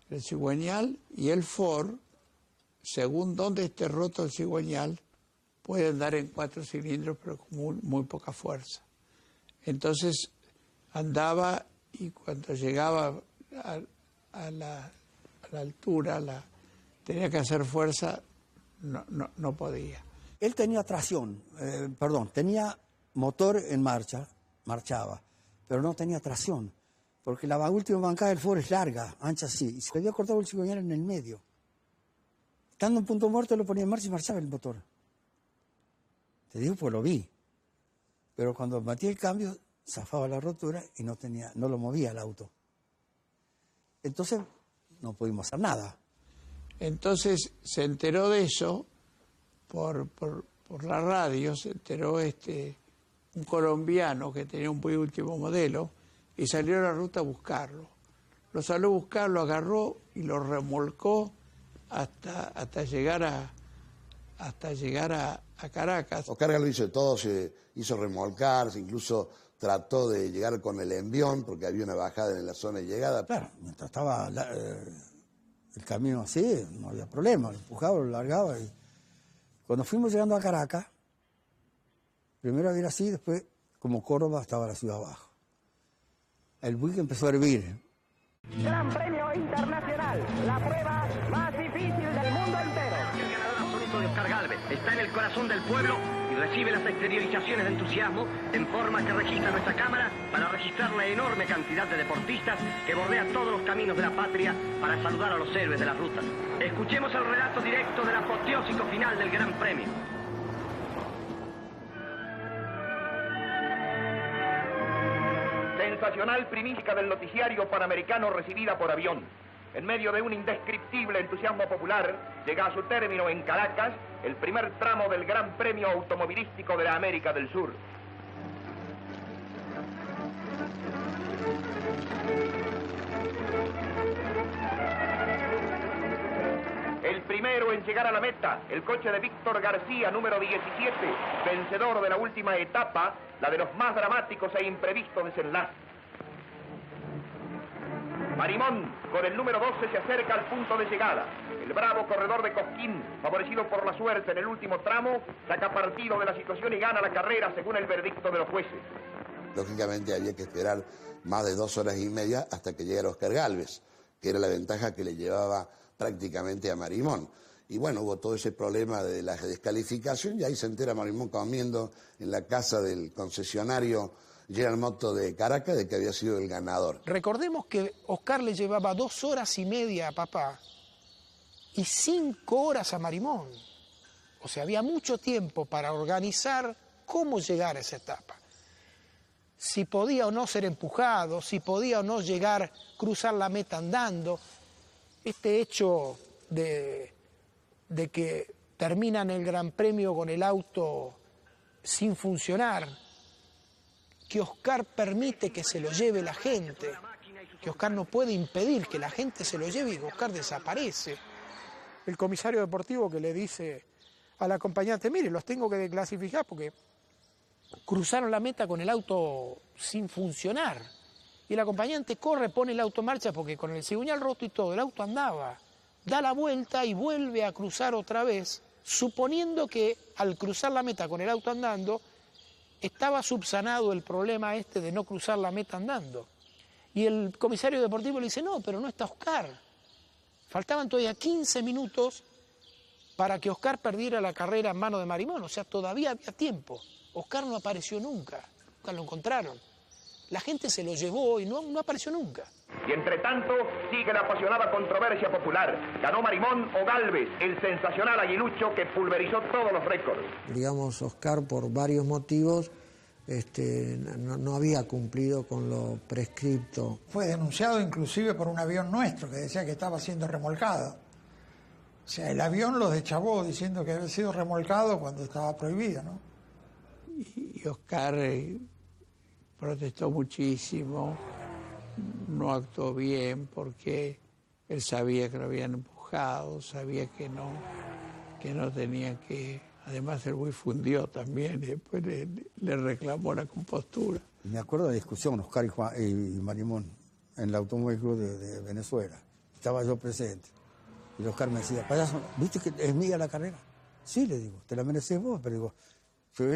del cigüeñal y el Ford, según donde esté roto el cigüeñal, puede andar en 4 cilindros pero con muy poca fuerza. Entonces andaba y cuando llegaba a la altura, tenía que hacer fuerza, no podía. Él tenía tracción, tenía motor en marcha, marchaba, pero no tenía tracción, porque la última bancada del Ford es larga, ancha así, y se le había cortado el cigüeñal en el medio. Estando en punto muerto lo ponía en marcha y marchaba el motor. Te digo, pues lo vi. Pero cuando batí el cambio, zafaba la rotura y no lo movía el auto. Entonces no pudimos hacer nada. Entonces se enteró de eso por la radio, se enteró un colombiano que tenía un muy último modelo y salió a la ruta a buscarlo. Lo salió a buscar, lo agarró y lo remolcó hasta llegar a Caracas. Oscar Galvez hizo todo, se hizo remolcar, incluso trató de llegar con el envión porque había una bajada en la zona de llegada. Claro, mientras estaba el camino así, no había problema, lo empujaba, lo largaba. Y cuando fuimos llegando a Caracas, primero había así, después, como Córdoba, estaba la ciudad abajo. El buque empezó a hervir. Gran Premio Internacional, la prueba más difícil del mundo entero. El ganador absoluto de Oscar Galvez está en el corazón del pueblo y recibe las exteriorizaciones de entusiasmo en forma que registra nuestra cámara para registrar la enorme cantidad de deportistas que bordea todos los caminos de la patria para saludar a los héroes de las rutas. Escuchemos el relato directo del apoteósico final del Gran Premio. Sensacional primicia del noticiario panamericano recibida por avión. En medio de un indescriptible entusiasmo popular, llega a su término en Caracas el primer tramo del Gran Premio Automovilístico de la América del Sur. El primero en llegar a la meta, el coche de Víctor García, número 17, vencedor de la última etapa, la de los más dramáticos e imprevistos desenlaces. Marimón, con el número 12, se acerca al punto de llegada. El bravo corredor de Cosquín, favorecido por la suerte en el último tramo, saca partido de la situación y gana la carrera según el veredicto de los jueces. Lógicamente había que esperar más de 2 horas y media hasta que llegara Oscar Galvez, que era la ventaja que le llevaba prácticamente a Marimón. Y bueno, hubo todo ese problema de la descalificación y ahí se entera Marimón comiendo en la casa del concesionario General Motors de Caracas de que había sido el ganador. Recordemos que Oscar le llevaba 2 horas y media a papá y 5 horas a Marimón. O sea, había mucho tiempo para organizar cómo llegar a esa etapa. Si podía o no ser empujado, si podía o no llegar, cruzar la meta andando. Este hecho de que terminan el Gran Premio con el auto sin funcionar, que Oscar permite que se lo lleve la gente, que Oscar no puede impedir que la gente se lo lleve y Oscar desaparece. El comisario deportivo que le dice al acompañante, mire, los tengo que desclasificar porque cruzaron la meta con el auto sin funcionar. Y el acompañante corre, pone el auto en marcha porque con el cigüeñal roto y todo, el auto andaba. Da la vuelta y vuelve a cruzar otra vez, suponiendo que al cruzar la meta con el auto andando, estaba subsanado el problema de no cruzar la meta andando. Y el comisario deportivo le dice, no, pero no está Oscar. Faltaban todavía 15 minutos para que Oscar perdiera la carrera en mano de Marimón, o sea, todavía había tiempo. Oscar no apareció nunca lo encontraron. La gente se lo llevó y no apareció nunca. Y entre tanto, sigue la apasionada controversia popular. ¿Ganó Marimón o Galvez, el sensacional aguilucho que pulverizó todos los récords? Digamos, Oscar, por varios motivos, no había cumplido con lo prescripto. Fue denunciado inclusive por un avión nuestro que decía que estaba siendo remolcado. O sea, el avión lo deschavó diciendo que había sido remolcado cuando estaba prohibido, ¿no? Y Oscar protestó muchísimo, no actuó bien porque él sabía que lo habían empujado, sabía que no tenía que... Además el buey fundió también y después le reclamó la compostura. Me acuerdo de la discusión, Oscar y Marimón, en el Automóvil Club de Venezuela. Estaba yo presente. Y Oscar me decía, payaso, ¿viste que es mía la carrera? Sí, le digo, te la mereces vos, pero digo,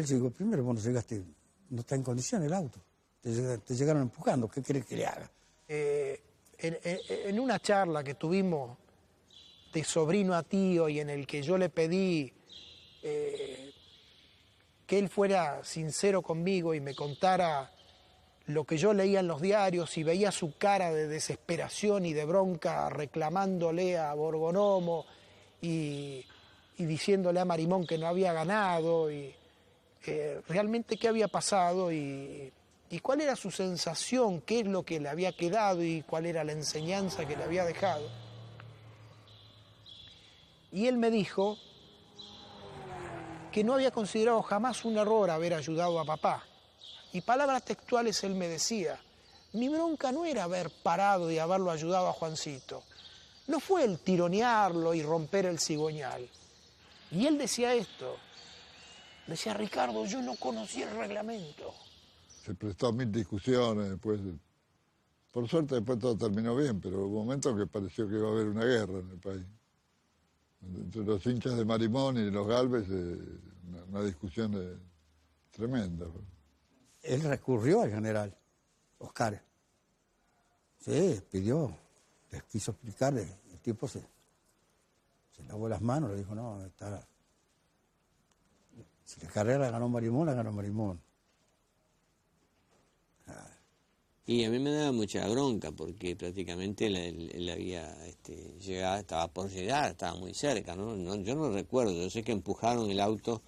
digo, primero vos no llegaste, no está en condición el auto. Te llegaron empujando, ¿qué querés que le haga? En una charla que tuvimos de sobrino a tío y en el que yo le pedí que él fuera sincero conmigo y me contara lo que yo leía en los diarios y veía su cara de desesperación y de bronca reclamándole a Borgonomo y diciéndole a Marimón que no había ganado y realmente qué había pasado y cuál era su sensación, qué es lo que le había quedado y cuál era la enseñanza que le había dejado. Y él me dijo que no había considerado jamás un error haber ayudado a papá. Y palabras textuales él me decía, mi bronca no era haber parado y haberlo ayudado a Juancito, no fue el tironearlo y romper el cigüeñal. Y él decía esto, decía, Ricardo, yo no conocía el reglamento. Se prestó a 1000 discusiones después. Por suerte después todo terminó bien, pero hubo un momento que pareció que iba a haber una guerra en el país. Entre los hinchas de Marimón y los Galvez, una discusión tremenda. Él recurrió al general Oscar. Sí, pidió, les quiso explicarle. El tipo se lavó las manos, le dijo, no, si la carrera la ganó Marimón. Y a mí me daba mucha bronca porque prácticamente él había llegado, estaba por llegar, estaba muy cerca, ¿no? Yo no recuerdo, yo sé que empujaron el auto,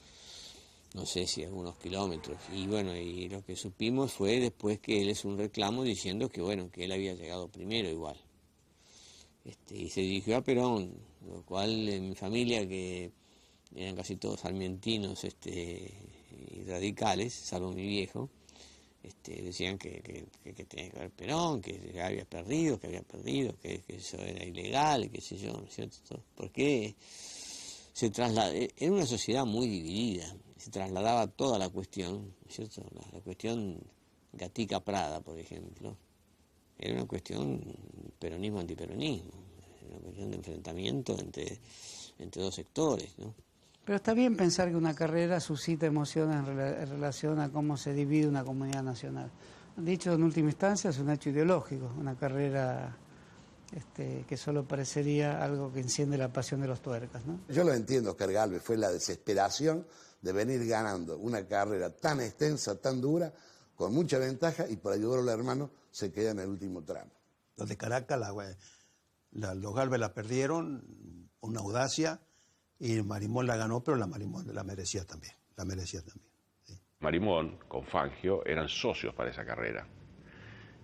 no sé si algunos kilómetros, y bueno, y lo que supimos fue después que él hizo un reclamo diciendo que bueno, que él había llegado primero igual. Y se dirigió a Perón, lo cual en mi familia, que eran casi todos sarmientinos y radicales, salvo mi viejo, decían que tenía que haber Perón, que había perdido, que eso era ilegal, qué sé yo, ¿no es cierto? Porque se trasladaba, era una sociedad muy dividida, se trasladaba toda la cuestión, ¿no es cierto? La cuestión Gatica-Prada, por ejemplo, era una cuestión peronismo-antiperonismo, una cuestión de enfrentamiento entre dos sectores, ¿no? Pero está bien pensar que una carrera suscita emociones en relación a cómo se divide una comunidad nacional. Dicho en última instancia, es un hecho ideológico, una carrera que solo parecería algo que enciende la pasión de los tuercas, ¿no? Yo lo entiendo, Oscar Galvez, fue la desesperación de venir ganando una carrera tan extensa, tan dura, con mucha ventaja, y por ayudar al hermano se queda en el último tramo. Los de Caracas, los Galvez la perdieron, una audacia, y Marimón la ganó, pero la Marimón la merecía también, sí. Marimón con Fangio eran socios para esa carrera.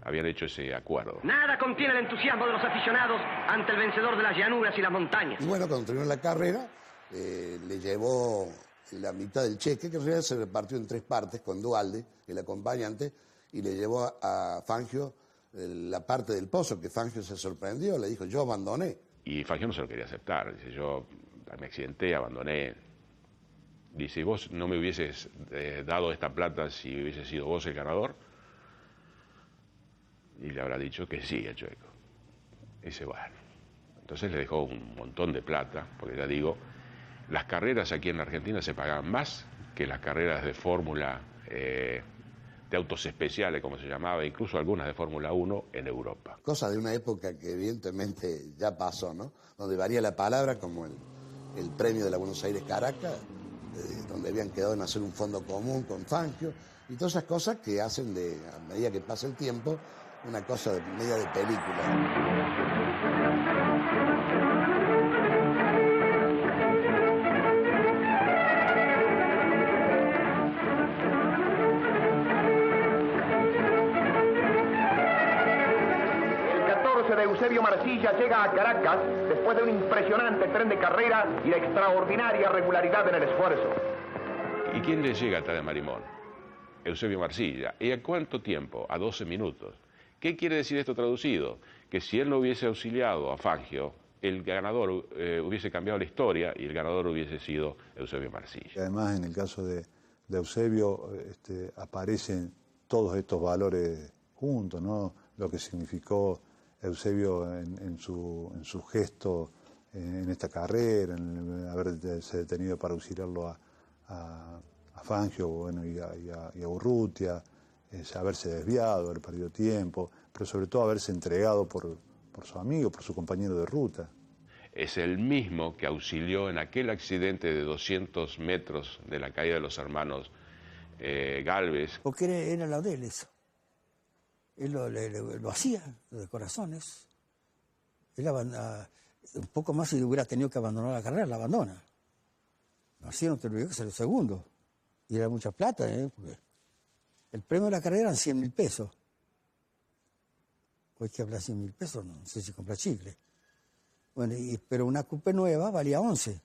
Habían hecho ese acuerdo. Nada contiene el entusiasmo de los aficionados ante el vencedor de las llanuras y las montañas. Y bueno, cuando terminó la carrera, le llevó la mitad del cheque, que en realidad se repartió en 3 partes, con Duhalde, el acompañante, y le llevó a Fangio la parte del pozo, que Fangio se sorprendió, le dijo, yo abandoné. Y Fangio no se lo quería aceptar, dice, yo me accidenté, abandoné. Dice, vos no me hubieses dado esta plata si hubiese sido vos el ganador. Y le habrá dicho que sí, el Chueco. Dice, bueno. Entonces le dejó un montón de plata, porque ya digo, las carreras aquí en la Argentina se pagaban más que las carreras de fórmula, de autos especiales, como se llamaba, incluso algunas de Fórmula 1 en Europa. Cosa de una época que evidentemente ya pasó, ¿no? Donde varía la palabra, como el premio de la Buenos Aires-Caracas, donde habían quedado en hacer un fondo común con Fangio, y todas esas cosas que hacen, a medida que pasa el tiempo, una cosa media de película. De Eusebio Marcilla llega a Caracas después de un impresionante tren de carrera y de extraordinaria regularidad en el esfuerzo. ¿Y quién le llega atrás de Marimón? Eusebio Marcilla. ¿Y a cuánto tiempo? A 12 minutos. ¿Qué quiere decir esto traducido? Que si él no hubiese auxiliado a Fangio, el ganador hubiese cambiado la historia y el ganador hubiese sido Eusebio Marcilla. Además, en el caso de Eusebio, aparecen todos estos valores juntos, ¿no? Lo que significó Eusebio en su gesto en esta carrera, en haberse detenido para auxiliarlo a Fangio, bueno, y a Urrutia, haberse desviado, haber perdido tiempo, pero sobre todo haberse entregado por su amigo, por su compañero de ruta. Es el mismo que auxilió en aquel accidente de 200 metros de la caída de los hermanos Galvez. Porque era la de él eso. él lo hacía, lo de corazones. Él un poco más si hubiera tenido que abandonar la carrera, la abandona. Así no te olvides que salió segundo. Y era mucha plata, porque el premio de la carrera eran 100.000 pesos. Hoy que habla 100.000 pesos, no sé si compra chicle. Bueno, pero una coupé nueva valía 11.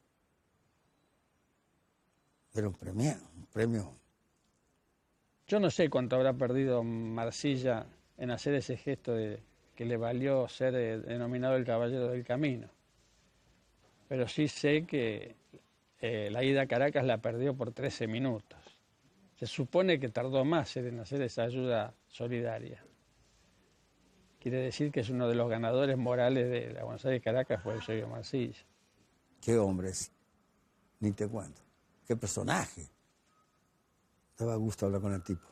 Era un premio. Yo no sé cuánto habrá perdido Marsilla en hacer ese gesto que le valió ser denominado el Caballero del Camino. Pero sí sé que la ida a Caracas la perdió por 13 minutos. Se supone que tardó más en hacer esa ayuda solidaria. Quiere decir que es uno de los ganadores morales de la Buenos Aires-Caracas, fue Eusebio Marsilla. Qué hombres, ni te cuento. Qué personaje. Daba gusto hablar con el tipo.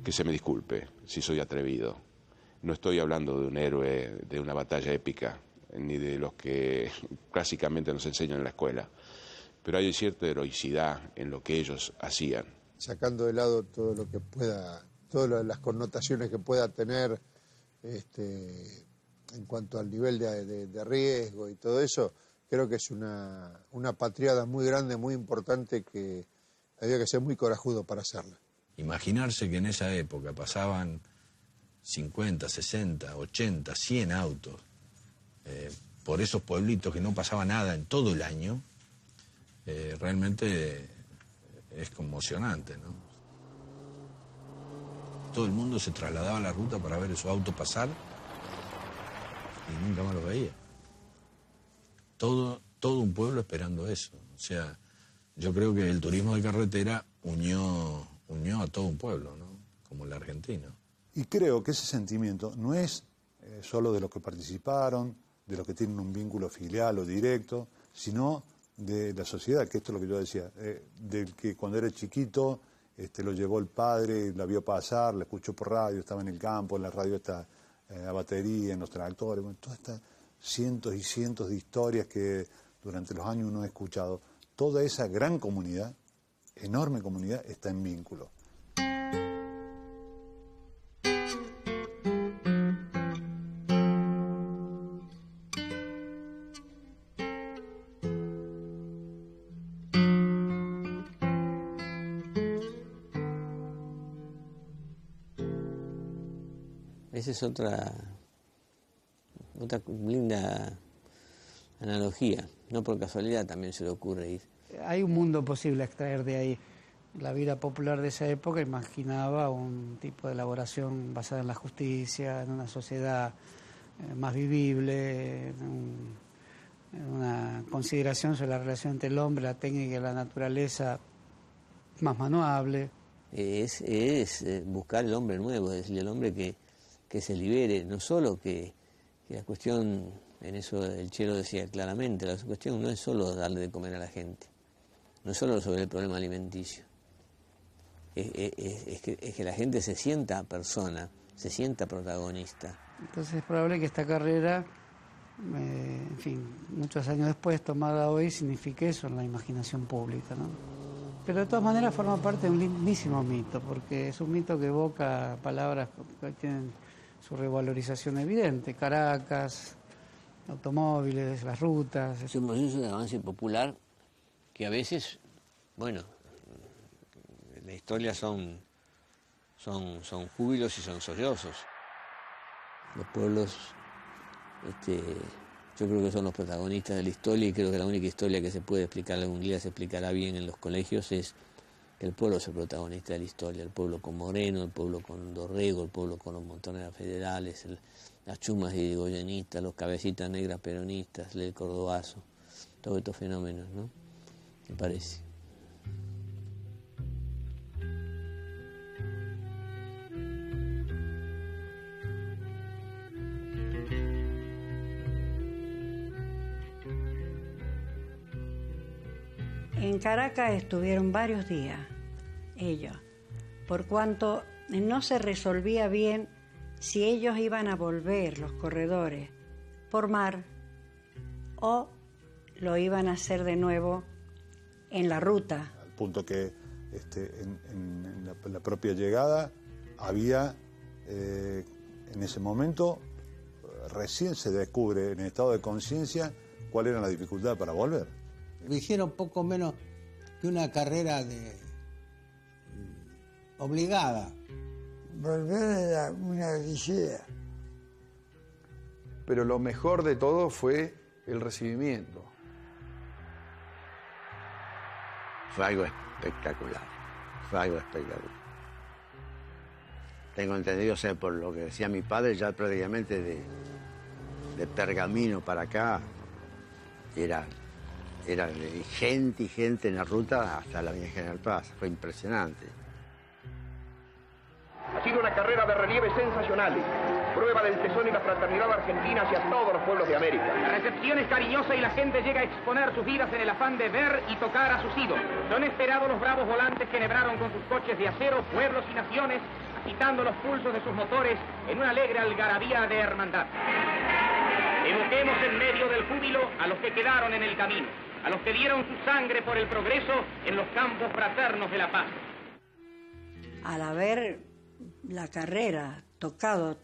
Que se me disculpe si soy atrevido. No estoy hablando de un héroe de una batalla épica, ni de los que clásicamente nos enseñan en la escuela. Pero hay cierta heroicidad en lo que ellos hacían. Sacando de lado todo lo que pueda, todas las connotaciones que pueda tener en cuanto al nivel de riesgo y todo eso, creo que es una patriada muy grande, muy importante, que había que ser muy corajudo para hacerla. Imaginarse que en esa época pasaban 50, 60, 80, 100 autos por esos pueblitos que no pasaba nada en todo el año, realmente es conmocionante, ¿no? Todo el mundo se trasladaba a la ruta para ver esos autos pasar y nunca más los veía. Todo un pueblo esperando eso. O sea, yo creo que el turismo de carretera unió a todo un pueblo, ¿no? Como el argentino. Y creo que ese sentimiento no es solo de los que participaron, de los que tienen un vínculo filial o directo, sino de la sociedad, que esto es lo que yo decía, del que cuando era chiquito lo llevó el padre, la vio pasar, la escuchó por radio, estaba en el campo, en la radio está a batería, en los tractores, bueno, todas estas cientos y cientos de historias que durante los años uno ha escuchado. Toda esa gran comunidad, enorme comunidad, está en vínculo. Esa es otra linda analogía. No por casualidad también se le ocurre ir. Hay un mundo posible a extraer de ahí. La vida popular de esa época imaginaba un tipo de elaboración basada en la justicia, en una sociedad más vivible, en una consideración sobre la relación entre el hombre, la técnica y la naturaleza más manuable. Es buscar el hombre nuevo, es decir, el hombre que se libere, no solo que la cuestión, en eso el Chelo decía claramente, la cuestión no es solo darle de comer a la gente, no es solo sobre el problema alimenticio, es que la gente se sienta persona, se sienta protagonista. Entonces es probable que esta carrera, en fin, muchos años después, tomada hoy, signifique eso en la imaginación pública, ¿no? Pero de todas maneras forma parte de un lindísimo mito, porque es un mito que evoca palabras que tienen su revalorización evidente: Caracas, automóviles, las rutas. Es un proceso de avance popular que a veces, bueno, la historia son júbilos y son sollozos. Los pueblos Yo creo que son los protagonistas de la historia, y creo que la única historia que se puede explicar algún día, se explicará bien en los colegios, es que el pueblo es el protagonista de la historia, el pueblo con Moreno, el pueblo con Dorrego, el pueblo con los montoneros federales, las chumas irigoyenistas, los cabecitas negras peronistas, el cordobazo, todos estos fenómenos, ¿no? Me parece. En Caracas estuvieron varios días ellos, por cuanto no se resolvía bien si ellos iban a volver, los corredores, por mar o lo iban a hacer de nuevo en la ruta. Al punto que en la propia llegada había, en ese momento, recién se descubre en estado de conciencia cuál era la dificultad para volver. Dijeron poco menos que una carrera obligada. Volver era una odisea. Pero lo mejor de todo fue el recibimiento. Fue algo espectacular, Tengo entendido, o sea, por lo que decía mi padre, ya prácticamente de Pergamino para acá, era gente y gente en la ruta hasta la Avenida General Paz. Fue impresionante. Ha sido una carrera de relieves sensacionales, prueba del tesón y la fraternidad argentina hacia todos los pueblos de América. La recepción es cariñosa y la gente llega a exponer sus vidas en el afán de ver y tocar a sus ídolos. Son esperados los bravos volantes que enhebraron con sus coches de acero pueblos y naciones, agitando los pulsos de sus motores en una alegre algarabía de hermandad. Evoquemos en medio del júbilo a los que quedaron en el camino, a los que dieron su sangre por el progreso en los campos fraternos de la paz. Al haber la carrera tocado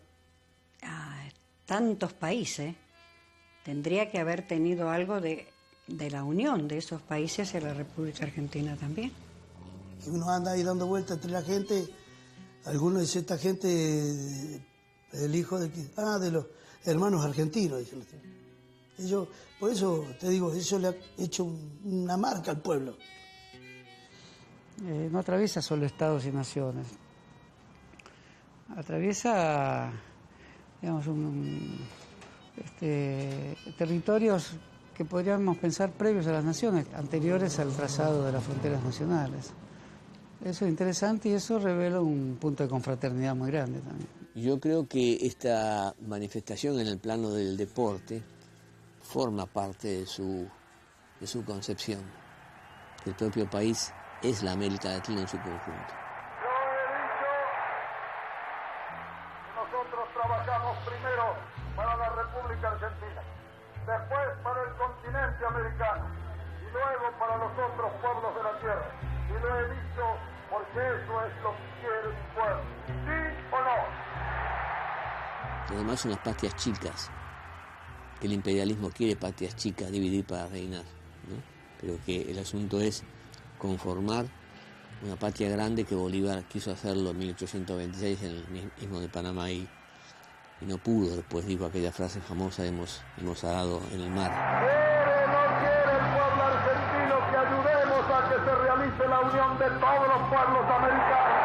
a tantos países, tendría que haber tenido algo de la unión de esos países en la República Argentina también. Y uno anda ahí dando vueltas entre la gente, algunos dicen, esta gente, el hijo de los hermanos argentinos, dicen. Ellos, por eso te digo, eso le ha hecho una marca al pueblo. No atraviesa solo estados y naciones. Atraviesa, digamos, territorios que podríamos pensar previos a las naciones, anteriores al trazado de las fronteras nacionales. Eso es interesante y eso revela un punto de confraternidad muy grande también. Yo creo que esta manifestación en el plano del deporte forma parte de su concepción. El propio país es la América Latina en su conjunto. Nosotros trabajamos primero para la República Argentina, después para el continente americano y luego para los otros pueblos de la tierra. Y lo he dicho porque eso es lo que quiere mi pueblo. ¿Sí o no? Además son las patrias chicas. El imperialismo quiere patrias chicas, dividir para reinar, ¿no? Pero que el asunto es conformar una patria grande, que Bolívar quiso hacerlo en 1826 en el Istmo de Panamá y no pudo. Después dijo aquella frase famosa, hemos arado en el mar. ¿Quiere o no quiere el pueblo argentino que ayudemos a que se realice la unión de todos los pueblos americanos?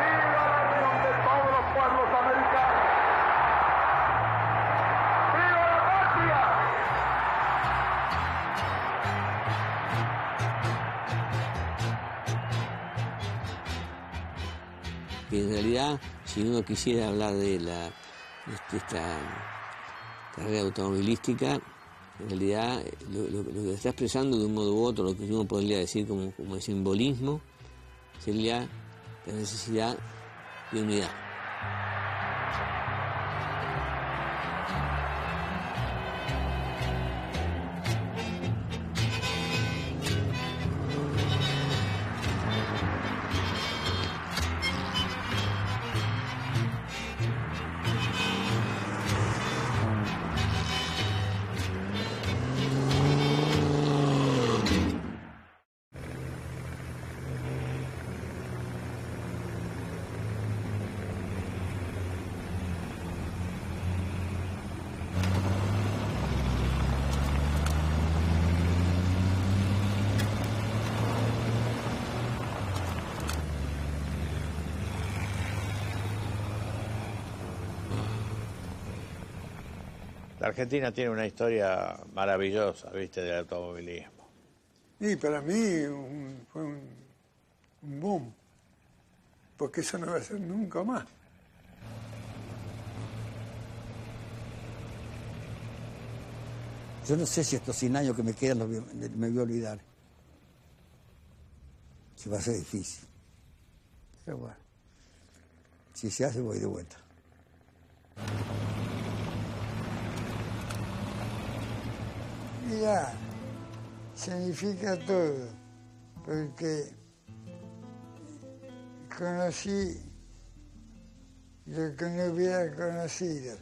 ¡Viva la unión de todos los pueblos americanos! ¡Viva la patria! Que en realidad, si uno quisiera hablar de esta carrera automovilística, en realidad lo que está expresando de un modo u otro, lo que uno podría decir como el simbolismo, sería la necesidad de unidad. Argentina tiene una historia maravillosa, ¿viste?, del automovilismo. Y para mí fue un boom, porque eso no va a ser nunca más. Yo no sé si estos 100 años que me quedan me voy a olvidar. Que va a ser difícil. Pero bueno, si se hace voy de vuelta. Mira, significa todo, porque conocí lo que no hubiera conocido.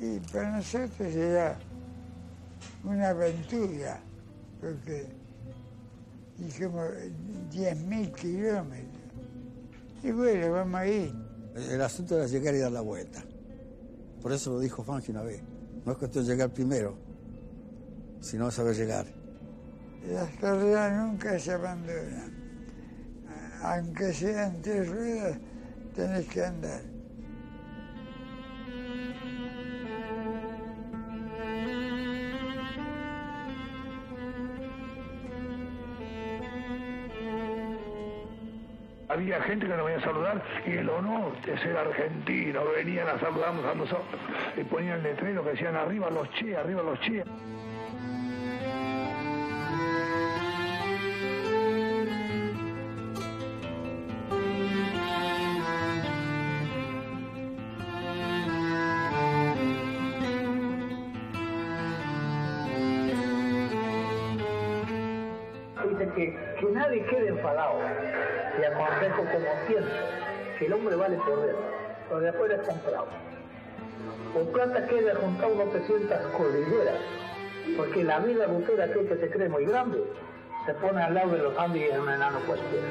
Y para nosotros era una aventura, porque hicimos 10.000 kilómetros. Y bueno, vamos a ir. El asunto era llegar y dar la vuelta. Por eso lo dijo Fangio una vez. No es cuestión de llegar primero, sino saber llegar. Las carreras nunca se abandonan. Aunque sean 3 ruedas, tenés que andar. Había gente que nos venía a saludar y el honor de ser argentino, venían a saludarnos a nosotros. Y ponían letreros que decían arriba los Che, arriba los Che. Dice que nadie quede enfadado. Y aconsejo como pienso, que el hombre vale por dentro, pero de afuera es comprado. Por plata queda juntado no te sientas cordilleras, porque la vida rutera aquel que se cree muy grande, se pone al lado de los Andes y en un enano cualquiera.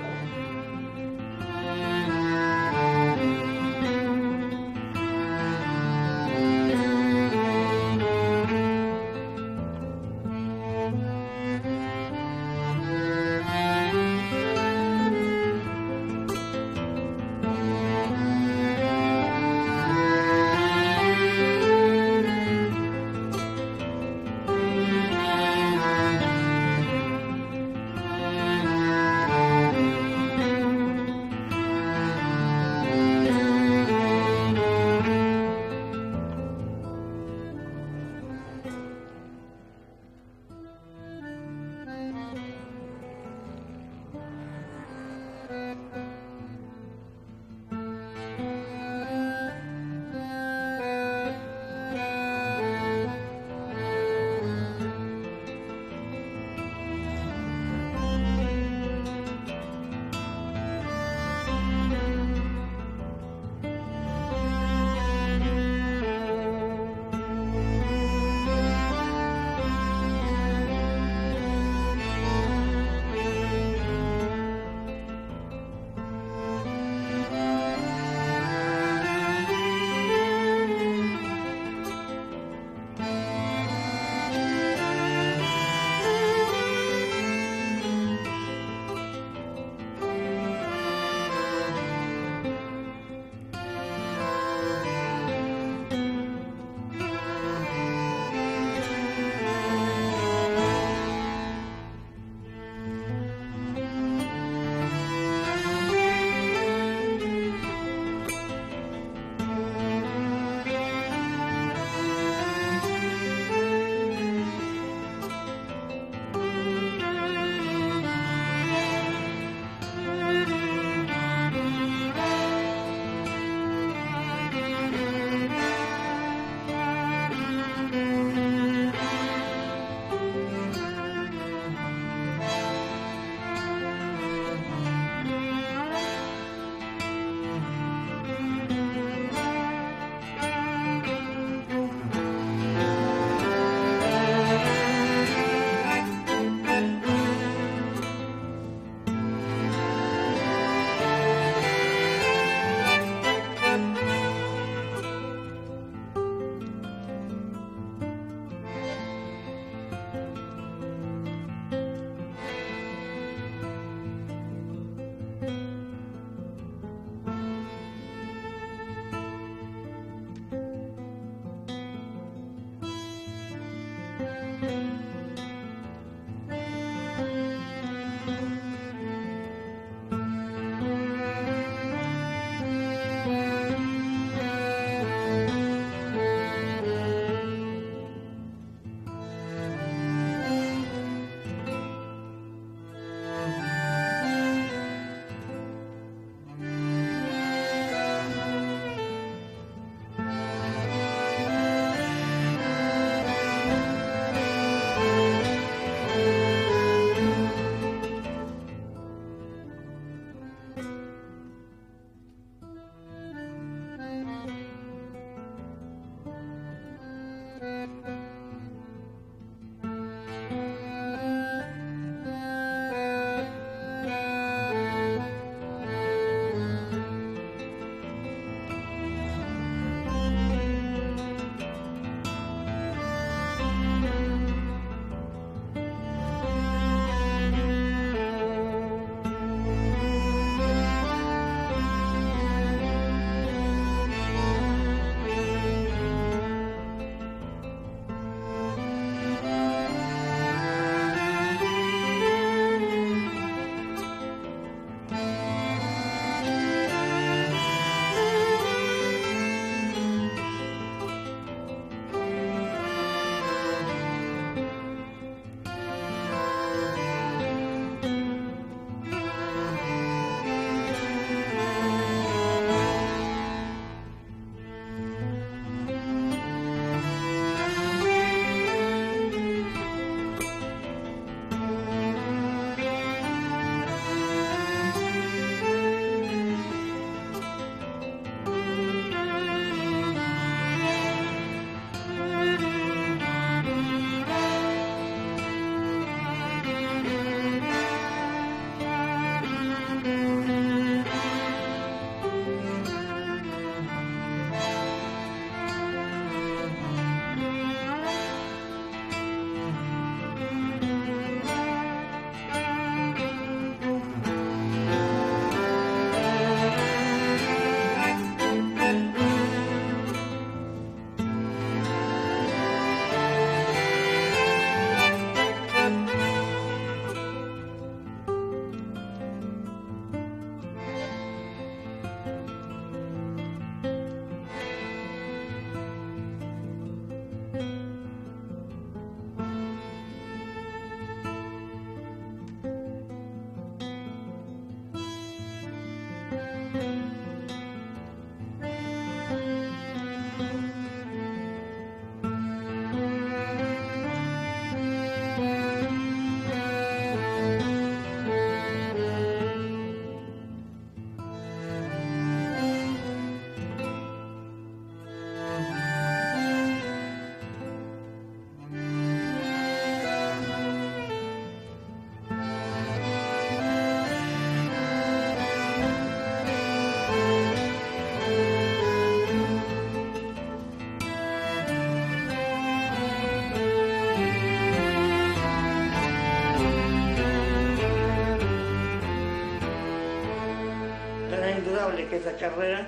Que esa carrera,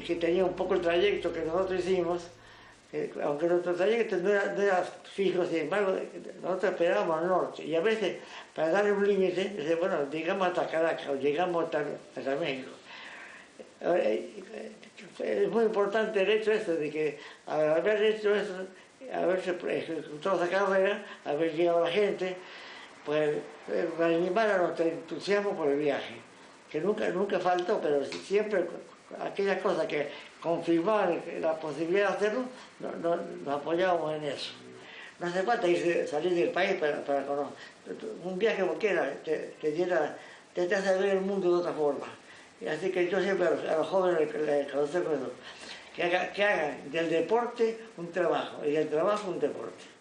que tenía un poco el trayecto que nosotros hicimos, aunque nuestro trayecto no era fijo, sin embargo, nosotros esperábamos al norte, y a veces, para darle un límite, bueno, llegamos hasta Caracas, o llegamos hasta México. Es muy importante el hecho eso, de que al haber hecho eso, haberse ejecutado esa carrera, haber llegado a la gente, pues reanimar a nuestro entusiasmo por el viaje, que nunca faltó, pero siempre aquellas cosas que confirmaban la posibilidad de hacerlo, nos apoyábamos en eso. No hace falta salir del país para conocer. Un viaje cualquiera te hace ver el mundo de otra forma. Y así que yo siempre a los jóvenes les aconsejo eso, que hagan del deporte un trabajo y del trabajo un deporte.